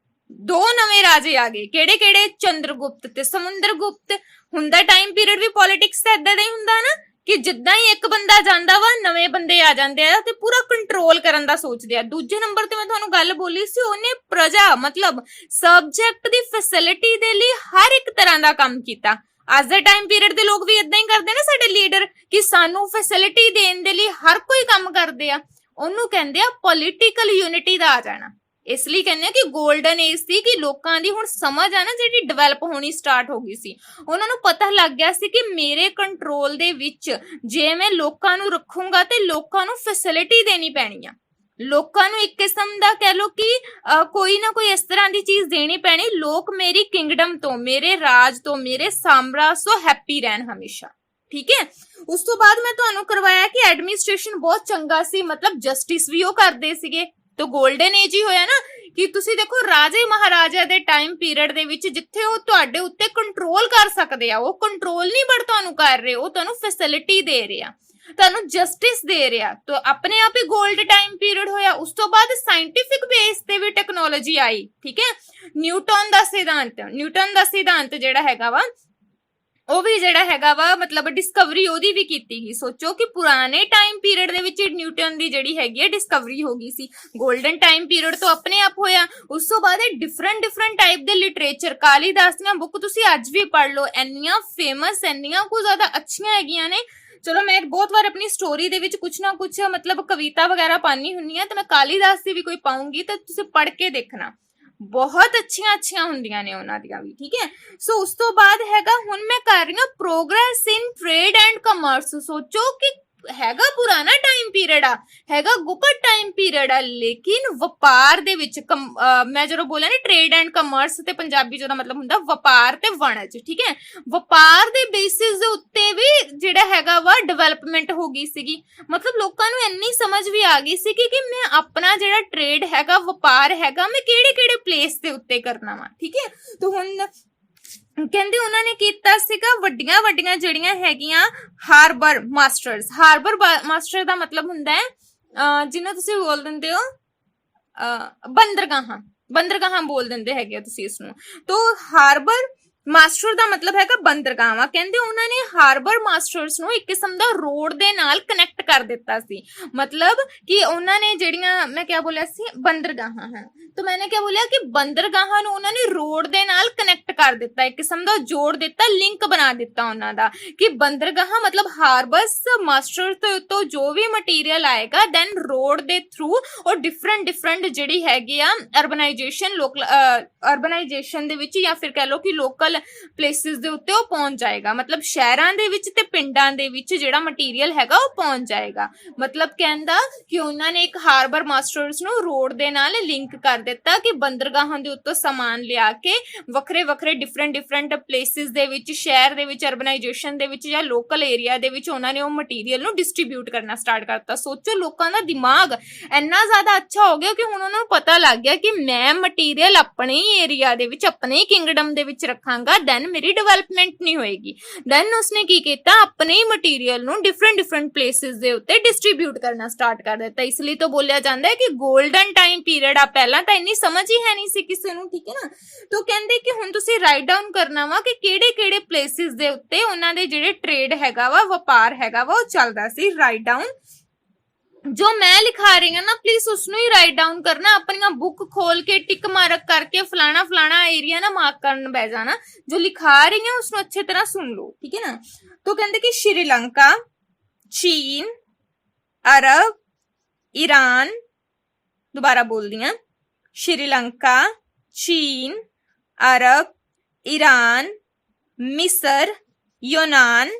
ਦੋ ਨਵੇਂ ਰਾਜੇ ਆ ਗਏ। ਕਿਹੜੇ ਕਿਹੜੇ? ਚੰਦਰਗੁਪਤ ਤੇ ਸਮੁੰਦਰਗੁਪਤ। ਹੁੰਦਾ ਟਾਈਮ ਪੀਰੀਅਡ ਵੀ ਪੋਲਿਟਿਕਸ ਦਾ ਏਦਾਂ ਦਾ ਹੀ ਹੁੰਦਾ ਨਾ ਕਿ ਜਿੱਦਾਂ ਹੀ ਇੱਕ ਬੰਦਾ ਜਾਂਦਾ ਵਾ, ਨਵੇਂ ਬੰਦੇ ਆ ਜਾਂਦੇ ਆ ਤੇ ਪੂਰਾ ਕੰਟਰੋਲ ਕਰਨ ਦਾ ਸੋਚਦੇ ਆ। ਦੂਜੇ ਨੰਬਰ ਤੇ ਮੈਂ ਤੁਹਾਨੂੰ ਗੱਲ ਬੋਲੀ ਸੀ, ਉਹਨੇ ਪ੍ਰਜਾ ਮਤਲਬ ਸਬਜੈਕਟ ਦੀ ਫੈਸਿਲਿਟੀ ਦੇ ਲਈ ਹਰ ਇੱਕ ਤਰ੍ਹਾਂ ਦਾ ਕੰਮ ਕੀਤਾ। ਅੱਜ ਦੇ ਟਾਈਮ ਪੀਰੀਅਡ ਦੇ ਲੋਕ ਵੀ ਇਦਾਂ ਹੀ ਕਰਦੇ ਨੇ, ਸਾਡੇ ਲੀਡਰ, ਕਿ ਸਾਨੂੰ ਫੈਸਿਲਿਟੀ ਦੇਣ ਦੇ ਲਈ ਹਰ ਕੋਈ ਕੰਮ ਕਰਦੇ ਆ। ਉਹਨੂੰ ਕਹਿੰਦੇ ਆ ਪੋਲੀਟੀਕਲ ਯੂਨਿਟੀ ਦਾ ਆ ਜਾਣਾ। ਇਸ ਲਈ ਕਹਿੰਦੇ ਆ ਕਿ 골ਡਨ ਏਜ ਸੀ ਕਿ ਲੋਕਾਂ ਦੀ ਹੁਣ ਸਮਝ ਆ ਨਾ ਜਿਹੜੀ ਡਿਵੈਲਪ ਹੋਣੀ ਸਟਾਰਟ ਹੋ ਗਈ ਸੀ। ਉਹਨਾਂ ਨੂੰ ਪਤਾ ਲੱਗ ਗਿਆ ਸੀ ਕਿ ਮੇਰੇ ਕੰਟਰੋਲ ਦੇ ਵਿੱਚ ਜੇ ਮੈਂ ਲੋਕਾਂ ਨੂੰ ਰੱਖੂੰਗਾ ਤੇ ਲੋਕਾਂ ਨੂੰ ਫੈਸਿਲਿਟੀ ਦੇਣੀ ਪੈਣੀ ਆ, ਲੋਕਾਂ ਨੂੰ ਇੱਕ ਕਿਸਮ ਦਾ ਕਹਿ ਲੋ ਕਿ ਕੋਈ ਨਾ ਕੋਈ ਇਸ ਤਰ੍ਹਾਂ ਦੀ ਚੀਜ਼ ਦੇਣੀ ਪੈਣੀ, ਲੋਕ ਮੇਰੀ ਕਿੰਗਡਮ ਤੋਂ, ਮੇਰੇ ਰਾਜ ਤੋਂ, ਮੇਰੇ ਸਾਮਰਾਜ ਤੋਂ ਹੈਪੀ ਰਹਿਣ ਹਮੇਸ਼ਾ। ਠੀਕ ਹੈ, ਉਸ ਤੋਂ ਬਾਅਦ ਮੈਂ ਤੁਹਾਨੂੰ ਕਰਵਾਇਆ ਕਿ ਐਡਮਿਨਿਸਟ੍ਰੇਸ਼ਨ ਬਹੁਤ ਚੰਗਾ ਸੀ, ਮਤਲਬ ਜਸਟਿਸ ਵੀ ਉਹ ਕਰਦੇ ਸੀਗੇ। ਤਾਂ 골ਡਨ ਏਜ ਹੀ ਹੋਇਆ ਨਾ ਕਿ ਤੁਸੀਂ ਦੇਖੋ ਰਾਜੇ ਮਹਾਰਾਜਾ ਦੇ ਟਾਈਮ ਪੀਰੀਅਡ ਦੇ ਵਿੱਚ ਜਿੱਥੇ ਉਹ ਤੁਹਾਡੇ ਉੱਤੇ ਕੰਟਰੋਲ ਕਰ ਸਕਦੇ ਆ, ਉਹ ਕੰਟਰੋਲ ਨਹੀਂ ਬਟ ਤੁਹਾਨੂੰ ਕਰ ਰਹੇ, ਉਹ ਤੁਹਾਨੂੰ ਫੈਸਿਲਿਟੀ ਦੇ ਰਹੇ ਆ, ਤੁਹਾਨੂੰ ਜਸਟਿਸ ਦੇ ਰਿਹਾ। ਤਾਂ ਆਪਣੇ ਆਪ ਹੀ 골ਡ ਟਾਈਮ ਪੀਰੀਅਡ ਹੋਇਆ। ਉਸ ਤੋਂ ਬਾਅਦ ਸਾਇੰਟਿਫਿਕ ਬੇਸ ਤੇ ਵੀ ਟੈਕਨੋਲੋਜੀ ਆਈ। ਠੀਕ ਹੈ, ਨਿਊਟਨ ਦਾ ਸਿਧਾਂਤ ਜਿਹੜਾ ਹੈਗਾ ਵਾ, ਉਹ ਵੀ ਜਿਹੜਾ ਹੈਗਾ ਵਾ ਮਤਲਬ ਡਿਸਕਵਰੀ ਉਹਦੀ ਵੀ ਕੀਤੀ ਗਈ। ਸੋਚੋ ਕਿ ਪੁਰਾਣੇ ਟਾਈਮ ਪੀਰੀਅਡ ਦੇ ਵਿੱਚ ਨਿਊਟਨ ਦੀ ਜਿਹੜੀ ਹੈਗੀ ਹੈ ਡਿਸਕਵਰੀ ਹੋ ਗਈ ਸੀ, 골ਡਨ ਟਾਈਮ ਪੀਰੀਅਡ ਤੋਂ ਆਪਣੇ ਆਪ ਹੋਇਆ। ਉਸ ਤੋਂ ਬਾਅਦ ਡਿਫਰੈਂਟ ਟਾਈਪ ਦੇ ਲਿਟਰੇਚਰ, ਕਾਲੀਦਾਸ ਦੀਆਂ ਬੁੱਕ ਤੁਸੀਂ ਅੱਜ ਵੀ ਪੜ੍ਹ ਲਓ, ਇੰਨੀਆਂ ਫੇਮਸ, ਇੰਨੀਆਂ ਕੁ ਜ਼ਿਆਦਾ ਅੱਛੀਆਂ ਹੈਗੀਆਂ ਨੇ। ਚਲੋ ਮੈਂ ਬਹੁਤ ਵਾਰ ਆਪਣੀ ਸਟੋਰੀ ਦੇ ਵਿੱਚ ਕੁਛ ਨਾ ਕੁਛ ਮਤਲਬ ਕਵਿਤਾ ਵਗੈਰਾ ਪਾਣੀ ਹੁੰਨੀ ਆ, ਤੇ ਮੈਂ ਕਾਲੀਦਾਸ ਦੀ ਵੀ ਕੋਈ ਪਾਉਂਗੀ ਤਾਂ ਤੁਸੀਂ ਪੜ੍ਹ ਕੇ ਦੇਖਣਾ। ਬਹੁਤ ਅੱਛੀਆਂ ਅੱਛੀਆਂ ਹੁੰਦੀਆਂ ਨੇ ਉਹਨਾਂ ਦੀਆਂ ਵੀ, ਠੀਕ ਹੈ। ਸੋ ਉਸ ਤੋਂ ਬਾਅਦ ਹੈਗਾ, ਹੁਣ ਮੈਂ ਕਰ ਰਹੀ ਹਾਂ progress in trade and commerce. ਸੋਚੋ ਕਿ ਹੈਗਾ ਪੁਰਾਣਾ ਟਾਈਮ ਪੀਰੀਅਡ ਆ, ਹੈਗਾ ਗੁਪਤ ਟਾਈਮ ਪੀਰੀਅਡ ਆ, ਲੇਕਿਨ ਵਪਾਰ ਦੇ ਵਿੱਚ ਮੈਂ ਜਦੋਂ ਬੋਲਿਆ ਨਾ ਟ੍ਰੇਡ ਐਂਡ ਕਮਰਸ, ਤੇ ਪੰਜਾਬੀ ਚ ਉਹਦਾ ਮਤਲਬ ਹੁੰਦਾ ਵਪਾਰ ਤੇ ਵਣਜ, ਠੀਕ ਹੈ। ਵਪਾਰ ਦੇ ਬੇਸਿਸ ਦੇ ਉੱਤੇ ਵੀ ਜਿਹੜਾ ਹੈਗਾ ਵਾ ਡਿਵੈਲਪਮੈਂਟ ਹੋ ਗਈ ਸੀਗੀ। ਮਤਲਬ ਲੋਕਾਂ ਨੂੰ ਇੰਨੀ ਸਮਝ ਵੀ ਆ ਗਈ ਸੀ ਕਿ ਮੈਂ ਆਪਣਾ ਜਿਹੜਾ ਟ੍ਰੇਡ ਹੈਗਾ, ਵਪਾਰ ਹੈਗਾ, ਮੈਂ ਕਿਹੜੇ ਕਿਹੜੇ ਪਲੇਸ ਦੇ ਉੱਤੇ ਕਰਨਾ ਵਾ, ਠੀਕ ਹੈ। ਤਾਂ ਹੁਣ ਕਹਿੰਦੇ ਉਹਨਾਂ ਨੇ ਕੀਤਾ ਸੀਗਾ ਵੱਡੀਆਂ ਵੱਡੀਆਂ ਜਿਹੜੀਆਂ ਹੈਗੀਆਂ ਹਾਰਬਰ ਮਾਸਟਰਸ। ਹਾਰਬਰ ਮਾਸਟਰ ਦਾ ਮਤਲਬ ਹੁੰਦਾ ਹੈ ਜਿਹਨੂੰ ਤੁਸੀਂ ਬੋਲ ਦਿੰਦੇ ਹੋ ਬੰਦਰਗਾਹਾਂ, ਬੰਦਰਗਾਹਾਂ ਬੋਲ ਦਿੰਦੇ ਹੈਗੇ ਤੁਸੀਂ ਇਸ ਨੂੰ। ਤਾਂ ਹਾਰਬਰ ਮਾਸਟਰ ਦਾ ਮਤਲਬ ਹੈਗਾ ਬੰਦਰਗਾਹਾਂ। ਕਹਿੰਦੇ ਉਹਨਾਂ ਨੇ ਹਾਰਬਰ ਮਾਸਟਰਸ ਨੂੰ ਇੱਕ ਕਿਸਮ ਦਾ ਰੋਡ ਦੇ ਨਾਲ ਕਨੈਕਟ ਕਰ ਦਿੱਤਾ ਸੀ। ਮਤਲਬ ਕਿ ਉਹਨਾਂ ਨੇ ਜਿਹੜੀਆਂ, ਮੈਂ ਕਿਆ ਬੋਲਿਆ ਸੀ, ਬੰਦਰਗਾਹਾਂ ਹੈ, ਤਾਂ ਮੈਨੇ ਕਿਆ ਬੋਲਿਆ ਕਿ ਬੰਦਰਗਾਹਾਂ ਨੂੰ ਉਹਨਾਂ ਨੇ ਰੋਡ ਦੇ ਨਾਲ ਕਨੈਕਟ ਕਰ ਦਿੱਤਾ, ਇੱਕ ਕਿਸਮ ਦਾ ਜੋੜ ਦਿੱਤਾ, ਲਿੰਕ ਬਣਾ ਦਿੱਤਾ ਉਹਨਾਂ ਦਾ, ਕਿ ਬੰਦਰਗਾਹਾਂ ਮਤਲਬ ਹਾਰਬਰਸ ਮਾਸਟਰ ਤੋਂ ਜੋ ਵੀ ਮਟੀਰੀਅਲ ਆਏਗਾ ਦੈਨ ਰੋਡ ਦੇ ਥਰੂ ਉਹ ਡਿਫਰੈਂਟ ਜਿਹੜੀ ਹੈਗੀ ਆ ਅਰਬਨਾਈਜੇਸ਼ਨ ਦੇ ਵਿੱਚ, ਜਾਂ ਫਿਰ ਕਹਿ ਲਓ ਕਿ ਲੋਕਲ ਪਲੇਸਿਸ ਦੇ ਉੱਤੇ ਉਹ ਪਹੁੰਚ ਜਾਏਗਾ। ਮਤਲਬ ਸ਼ਹਿਰਾਂ ਦੇ ਵਿੱਚ ਤੇ ਪਿੰਡਾਂ ਦੇ ਵਿੱਚ ਜਿਹੜਾ ਮਟੀਰੀਅਲ ਹੈਗਾ ਉਹ ਪਹੁੰਚ ਜਾਏਗਾ। ਮਤਲਬ ਕਹਿੰਦਾ ਕਿ ਉਹਨਾਂ ਨੇ ਇੱਕ ਹਾਰਬਰ ਮਾਸਟਰਸ ਨੂੰ ਰੋਡ ਦੇ ਨਾਲ ਲਿੰਕ ਕਰ ਦਿੱਤਾ ਕਿ ਬੰਦਰਗਾਹਾਂ ਦੇ ਉੱਤੋਂ ਸਮਾਨ ਲਿਆ ਕੇ ਵੱਖਰੇ ਡਿਫਰੈਂਟ ਪਲੇਸਿਸ ਦੇ ਵਿੱਚ, ਸ਼ਹਿਰ ਦੇ ਵਿੱਚ, ਅਰਬਨਾਈਜੇਸ਼ਨ ਦੇ ਵਿੱਚ ਜਾਂ ਲੋਕਲ ਏਰੀਆ ਦੇ ਵਿੱਚ ਉਹਨਾਂ ਨੇ ਉਹ ਮਟੀਰੀਅਲ ਨੂੰ ਡਿਸਟ੍ਰੀਬਿਊਟ ਕਰਨਾ ਸਟਾਰਟ ਕਰਤਾ। ਸੋਚੋ ਲੋਕਾਂ ਦਾ ਦਿਮਾਗ ਇੰਨਾ ਜ਼ਿਆਦਾ ਅੱਛਾ ਹੋ ਗਿਆ ਕਿ ਹੁਣ ਉਹਨਾਂ ਨੂੰ ਪਤਾ ਲੱਗ ਗਿਆ ਕਿ ਮੈਂ ਮਟੀਰੀਅਲ ਆਪਣੇ ਹੀ ਏਰੀਆ ਦੇ ਵਿੱਚ, ਆਪਣੇ ਹੀ ਕਿੰਗਡਮ ਦੇ ਵਿੱਚ ਰੱਖਾਂਗਾ, ਦੈਨ ਮੇਰੀ ਡਿਵੈਲਪਮੈਂਟ ਨਹੀਂ ਹੋਏਗੀ। ਦੈਨ ਉਸਨੇ ਕੀ ਕੀਤਾ, ਆਪਣੇ ਹੀ ਮਟੀਰੀਅਲ ਨੂੰ ਡਿਫਰੈਂਟ ਪਲੇਸਿਸ ਦੇ ਉੱਤੇ ਡਿਸਟ੍ਰੀਬਿਊਟ ਕਰਨਾ ਸਟਾਰਟ ਕਰ ਦਿੱਤਾ। ਇਸ ਲਈ ਤਾਂ ਬੋਲਿਆ ਜਾਂਦਾ ਹੈ ਕਿ 골ਡਨ ਟਾਈਮ ਪੀਰੀਅਡ ਆ। ਪਹਿਲਾਂ ਤਾਂ ਇੰਨੀ ਸਮਝ ਹੀ ਹੈ ਨਹੀਂ ਸੀ ਕਿਸੇ ਨੂੰ, ਠੀਕ ਹੈ ਨਾ। ਤਾਂ ਕਹਿੰਦੇ ਕਿ ਹੁਣ ਤੁਸੀਂ ਰਾਈਟ ਡਾਊਨ ਕਰਨਾ ਵਾ ਕਿ ਕਿਹੜੇ ਪਲੇਸਿਸ ਦੇ ਉੱਤੇ ਉਹਨਾਂ ਦੇ ਜਿਹੜੇ ਟ੍ਰੇਡ ਹੈਗਾ ਵਾ, ਵਪਾਰ ਹੈਗਾ ਵਾ, ਉਹ ਚੱਲਦਾ ਸੀ। ਰਾਈਟ ਡਾਊਨ ਜੋ ਮੈਂ ਲਿਖਾ ਰਹੀ ਹਾਂ ਨਾ, ਪਲੀਜ਼ ਉਸਨੂੰ ਹੀ ਰਾਈਟ ਡਾਊਨ ਕਰਨਾ। ਆਪਣੀਆਂ ਬੁੱਕ ਖੋਲ ਕੇ ਟਿਕ ਮਾਰਕ ਕਰਕੇ ਫਲਾਣਾ ਏਰੀਆ ਨਾ ਮਾਰਕ ਕਰਨ ਬਹਿ ਜਾਣਾ। ਜੋ ਲਿਖਾ ਰਹੀ ਹਾਂ ਉਸਨੂੰ ਅੱਛੇ ਤਰ੍ਹਾਂ ਸੁਣ ਲਓ, ਠੀਕ ਹੈ ਨਾ। तो कहते कि श्रीलंका, चीन, अरब, ईरान, दोबारा बोल दिया, श्रीलंका, चीन, अरब, ईरान, मिस्र, यूनान,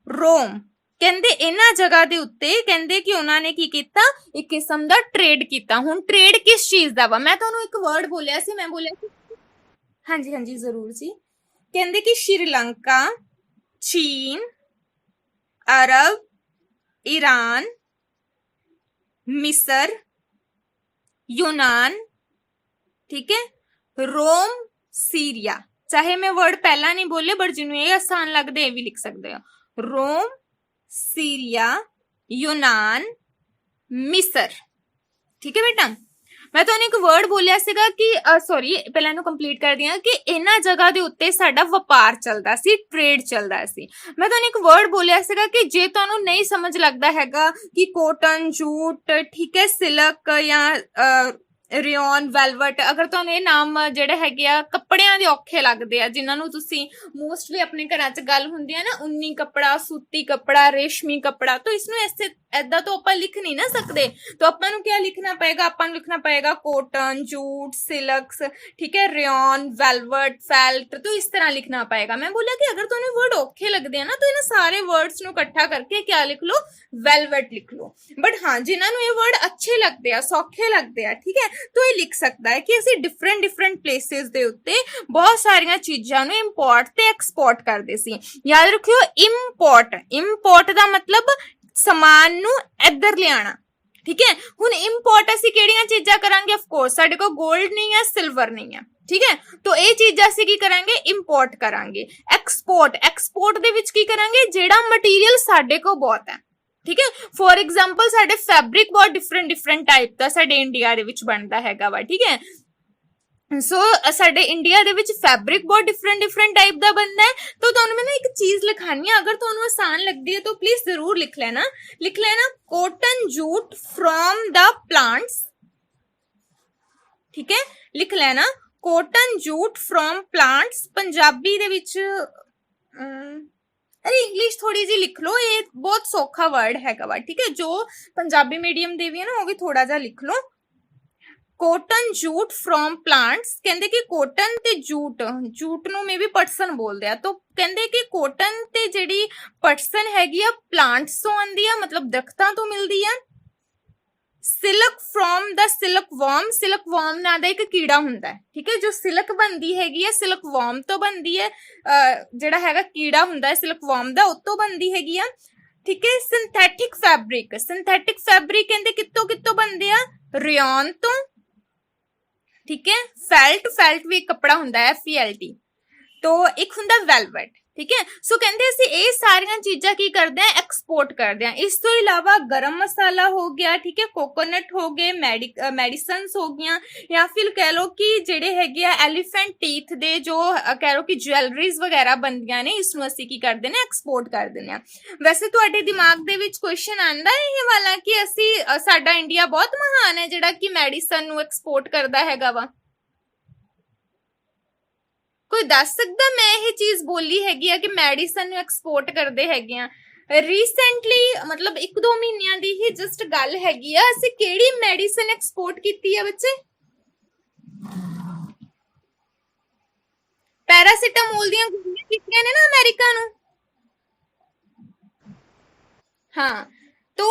रोम। ਕਹਿੰਦੇ ਇਹਨਾਂ ਜਗ੍ਹਾ ਦੇ ਉੱਤੇ ਕਹਿੰਦੇ ਕਿ ਉਹਨਾਂ ਨੇ ਕੀ ਕੀਤਾ, ਇੱਕ ਕਿਸਮ ਦਾ ਟ੍ਰੇਡ ਕੀਤਾ। ਹੁਣ ਟ੍ਰੇਡ ਕਿਸ ਚੀਜ਼ ਦਾ ਵਾ, ਮੈਂ ਤੁਹਾਨੂੰ ਇੱਕ ਵਰਡ ਬੋਲਿਆ ਸੀ, ਮੈਂ ਬੋਲਿਆ ਸੀ ਹਾਂਜੀ ਜ਼ਰੂਰ ਜੀ। ਕਹਿੰਦੇ ਕਿ ਸ਼੍ਰੀਲੰਕਾ, ਚੀਨ, ਅਰਬ, ईरान, मिस्र, यूनान, ठीक है, रोम, सीरिया। चाहे मैं वर्ड पहला नहीं बोले बट जिन्होंने ये आसान लगते भी लिख सकते हो, रोम, सीरिया, यूनान, मिस्र। ठीक है बेटा, मैं ਤੁਹਾਨੂੰ ਇੱਕ ਵਰਡ ਬੋਲਿਆ ਸੀਗਾ ਕਿ ਸੌਰੀ ਪਹਿਲਾਂ ਇਹਨੂੰ ਕੰਪਲੀਟ ਕਰਦੀ ਹਾਂ ਕਿ ਇਹਨਾਂ ਜਗ੍ਹਾ ਦੇ ਉੱਤੇ ਸਾਡਾ ਵਪਾਰ ਚੱਲਦਾ ਸੀ, ਟ੍ਰੇਡ ਚੱਲਦਾ ਸੀ। ਮੈਂ ਤੁਹਾਨੂੰ ਇੱਕ ਵਰਡ ਬੋਲਿਆ ਸੀਗਾ ਕਿ ਜੇ ਤੁਹਾਨੂੰ ਨਹੀਂ ਸਮਝ ਲੱਗਦਾ ਹੈਗਾ ਕਿ ਕੋਟਨ, ਜੂਟ, ਠੀਕ ਹੈ, ਸਿਲਕ ਜਾਂ ਰਿਓਨ, ਵੈਲਵਟ, ਅਗਰ ਤੁਹਾਨੂੰ ਇਹ ਨਾਮ ਜਿਹੜੇ ਹੈਗੇ ਆ ਕੱਪੜਿਆਂ ਦੇ ਔਖੇ ਲੱਗਦੇ ਆ, ਜਿਨ੍ਹਾਂ ਨੂੰ ਤੁਸੀਂ ਮੋਸਟਲੀ ਆਪਣੇ ਘਰਾਂ 'ਚ ਗੱਲ ਹੁੰਦੀ ਆ ਨਾ, ਉੱਨੀ ਕੱਪੜਾ, ਸੂਤੀ ਕੱਪੜਾ, ਰੇਸ਼ਮੀ ਕੱਪੜਾ, ਤਾਂ ਇਸਨੂੰ ਐਸੇ ਏਦਾਂ ਤੋਂ ਆਪਾਂ ਲਿਖ ਨਹੀਂ ਨਾ ਸਕਦੇ। ਤਾਂ ਆਪਾਂ ਨੂੰ ਕੀ ਲਿਖਣਾ ਪਏਗਾ, ਆਪਾਂ ਨੂੰ ਲਿਖਣਾ ਪਏਗਾ ਕੋਟਨ, ਜੂਟ, ਸਿਲਕਸ, ਠੀਕ ਹੈ, ਰਿਓਨ, ਵੈਲਵਟ, ਫੈਲਟ, तो इस तरह लिखना पड़ेगा। मैं बोला कि अगर तुम्हें वर्ड औखे लगते हैं ना तो इन सारे वर्ड्स नु इकट्ठा करके क्या लिख लो, वेलवेट लिख लो। बट हाँ जिन्होंने ये वर्ड अच्छे लगते हैं, सौखे लगते हैं, ठीक है, तो ये लिख सकता है कि ਅਸੀਂ डिफरेंट प्लेसेस ਦੇ ਉੱਤੇ ਬਹੁਤ ਸਾਰੀਆਂ ਚੀਜ਼ਾਂ ਨੂੰ ਇੰਪੋਰਟ ਤੇ ਐਕਸਪੋਰਟ ਕਰਦੇ ਸੀ। ਯਾਦ ਰੱਖਿਓ ਇੰਪੋਰਟ ਦਾ ਮਤਲਬ ਸਮਾਨ ਨੂੰ ਇੱਧਰ ਲਿਆਣਾ, ਠੀਕ ਹੈ। ਹੁਣ ਇੰਪੋਰਟ ਅਸੀਂ ਕਿਹੜੀਆਂ ਚੀਜ਼ਾਂ ਕਰਾਂਗੇ, ਆਫ ਕੋਰਸ ਸਾਡੇ ਕੋਲ 골ਡ ਨਹੀਂ ਹੈ, ਸਿਲਵਰ ਨਹੀਂ ਹੈ, ਠੀਕ ਹੈ, ਤਾਂ ਇਹ ਚੀਜ਼ਾਂ ਅਸੀਂ ਕੀ ਕਰਾਂਗੇ, ਇੰਪੋਰਟ ਕਰਾਂਗੇ। ਐਕਸਪੋਰਟ ਦੇ ਵਿੱਚ ਕੀ ਕਰਾਂਗੇ, ਜਿਹੜਾ ਮਟੀਰੀਅਲ ਸਾਡੇ ਕੋਲ ਬਹੁਤ ਹੈ, ਠੀਕ ਹੈ। ਫੋਰ ਐਗਜ਼ਾਮਪਲ ਸਾਡੇ ਫੈਬਰਿਕ ਬਹੁਤ ਡਿਫਰੈਂਟ ਟਾਈਪ ਦਾ ਸਾਡੇ ਇੰਡੀਆ ਦੇ ਵਿੱਚ ਬਣਦਾ ਹੈਗਾ ਵਾ, ਠੀਕ ਹੈ। ਸੋ ਸਾਡੇ ਇੰਡੀਆ ਦੇ ਵਿੱਚ ਫੈਬਰਿਕ ਬਹੁਤ ਡਿਫਰੈਂਟ ਟਾਈਪ ਦਾ ਬਣਦਾ ਹੈ। ਤਾਂ ਤੁਹਾਨੂੰ ਮੈਂ ਨਾ ਇੱਕ ਚੀਜ਼ ਲਿਖਾਣੀ ਹੈ, ਅਗਰ ਤੁਹਾਨੂੰ ਆਸਾਨ ਲੱਗਦੀ ਹੈ ਤਾਂ ਪਲੀਜ਼ ਜ਼ਰੂਰ ਲਿਖ ਲੈਣਾ cotton jute from the plants, ਠੀਕ ਹੈ, ਲਿਖ ਲੈਣਾ cotton jute from plants. Punjabi ਦੇ ਵਿੱਚ अरे इंग्लिश थोड़ी जी लिख लो, ये बहुत सौखा वर्ड हैगा वा, ठीक है। जो पंजाबी मीडियम दे भी है ना वो भी थोड़ा जा लिख लो। ਕੋਟਨ ਜੂਟ ਫਰੋਮ ਪਲਾਂਟਸ, ਕਹਿੰਦੇ ਕਿ ਕੋਟਨ ਤੇ ਜੂਟ, ਜੂਟ ਨੂੰ ਮੇ ਵੀ ਪਟਸਨ ਬੋਲਦੇ ਆ, ਤਾਂ ਕਹਿੰਦੇ ਕਿ ਕੋਟਨ ਤੇ ਜਿਹੜੀ ਪਟਸਨ ਹੈਗੀ ਆ ਪਲਾਂਟਸ ਤੋਂ ਆਉਂਦੀ ਆ, ਮਤਲਬ ਦਰਖਤਾਂ ਤੋਂ ਮਿਲਦੀ ਆ। Silk from the silk warm, silk warm ਨਾਂ ਦਾ ਇੱਕ ਕੀੜਾ ਹੁੰਦਾ ਹੈ, ਠੀਕ ਹੈ, ਜੋ ਸਿਲਕ ਬਣਦੀ ਹੈਗੀ ਹੈ ਸਿਲਕ ਵਾਰਮ ਤੋਂ ਬਣਦੀ ਹੈ, ਜਿਹੜਾ ਹੈਗਾ ਕੀੜਾ ਹੁੰਦਾ ਹੈ ਸਿਲਕ ਵਾਰਮ ਦਾ, ਉਹ ਤੋਂ ਬਣਦੀ ਹੈਗੀ ਆ, ਠੀਕ ਹੈ। ਸਿੰਥੈਟਿਕ ਫੈਬਰਿਕ, ਸਿੰਥੈਟਿਕ ਫੈਬਰਿਕ ਕਹਿੰਦੇ ਕਿੱਥੋਂ ਕਿੱਥੋਂ ਬਣਦੇ ਆ, ਰਿਓਨ ਤੋਂ, ਠੀਕ ਹੈ। ਫੈਲਟ, ਫੈਲਟ ਵੀ ਇੱਕ ਕੱਪੜਾ ਹੁੰਦਾ ਹੈ, FELT, ਤੋਂ ਇੱਕ ਹੁੰਦਾ ਵੈਲਵਟ, ਠੀਕ ਹੈ। ਸੋ ਕਹਿੰਦੇ ਅਸੀਂ ਇਹ ਸਾਰੀਆਂ ਚੀਜ਼ਾਂ ਕੀ ਕਰਦੇ ਆ, ਐਕਸਪੋਰਟ ਕਰਦੇ ਆ। ਇਸ ਤੋਂ ਇਲਾਵਾ ਗਰਮ ਮਸਾਲਾ ਹੋ ਗਿਆ, ਠੀਕ ਹੈ, ਕੋਕੋਨਟ ਹੋ ਗਏ, ਮੈਡੀਸਨਸ ਹੋ ਗਈਆਂ, ਜਾਂ ਫਿਰ ਕਹਿ ਲਓ ਕਿ ਜਿਹੜੇ ਹੈਗੇ ਆ ਐਲੀਫੈਂਟ ਟੀਥ ਦੇ ਜੋ ਕਹਿ ਲਓ ਕਿ ਜੁਐਲਰੀਜ਼ ਵਗੈਰਾ ਬਣਦੀਆਂ ਨੇ, ਇਸ ਨੂੰ ਅਸੀਂ ਕੀ ਕਰਦੇ ਨੇ, ਐਕਸਪੋਰਟ ਕਰ ਦਿੰਦੇ ਆ। ਵੈਸੇ ਤੁਹਾਡੇ ਦਿਮਾਗ ਦੇ ਵਿੱਚ ਕੁਐਸਚਨ ਆਂਦਾ ਇਹ ਵਾਲਾ ਕਿ ਅਸੀਂ ਸਾਡਾ ਇੰਡੀਆ ਬਹੁਤ ਮਹਾਨ ਹੈ ਜਿਹੜਾ ਕਿ ਮੈਡੀਸਨ ਨੂੰ ਐਕਸਪੋਰਟ ਕਰਦਾ ਹੈਗਾ ਵਾ, ਕੋਈ ਦੱਸ ਸਕਦਾ? ਮੈਂ ਇਹ ਚੀਜ਼ ਬੋਲੀ ਹੈਗੀ ਆ ਕਿ ਮੈਡੀਸਨ ਨੂੰ ਐਕਸਪੋਰਟ ਕਰਦੇ ਹੈਗੇ ਆ। ਰੀਸੈਂਟਲੀ ਮਤਲਬ 1-2 ਮਹੀਨਿਆਂ ਦੀ ਹੀ ਜਸਟ ਗੱਲ ਹੈਗੀ ਆ, ਅਸੀਂ ਕਿਹੜੀ ਮੈਡੀਸਨ ਐਕਸਪੋਰਟ ਕੀਤੀ ਆ ਬੱਚੇ? ਪੈਰਾਸੀਟਾਮੋਲ ਦੀਆਂ ਗੋਲੀਆਂ ਕੀਤੀਆਂ ਨੇ ਨਾ ਅਮਰੀਕਾ ਨੂੰ। ਹਾਂ, तो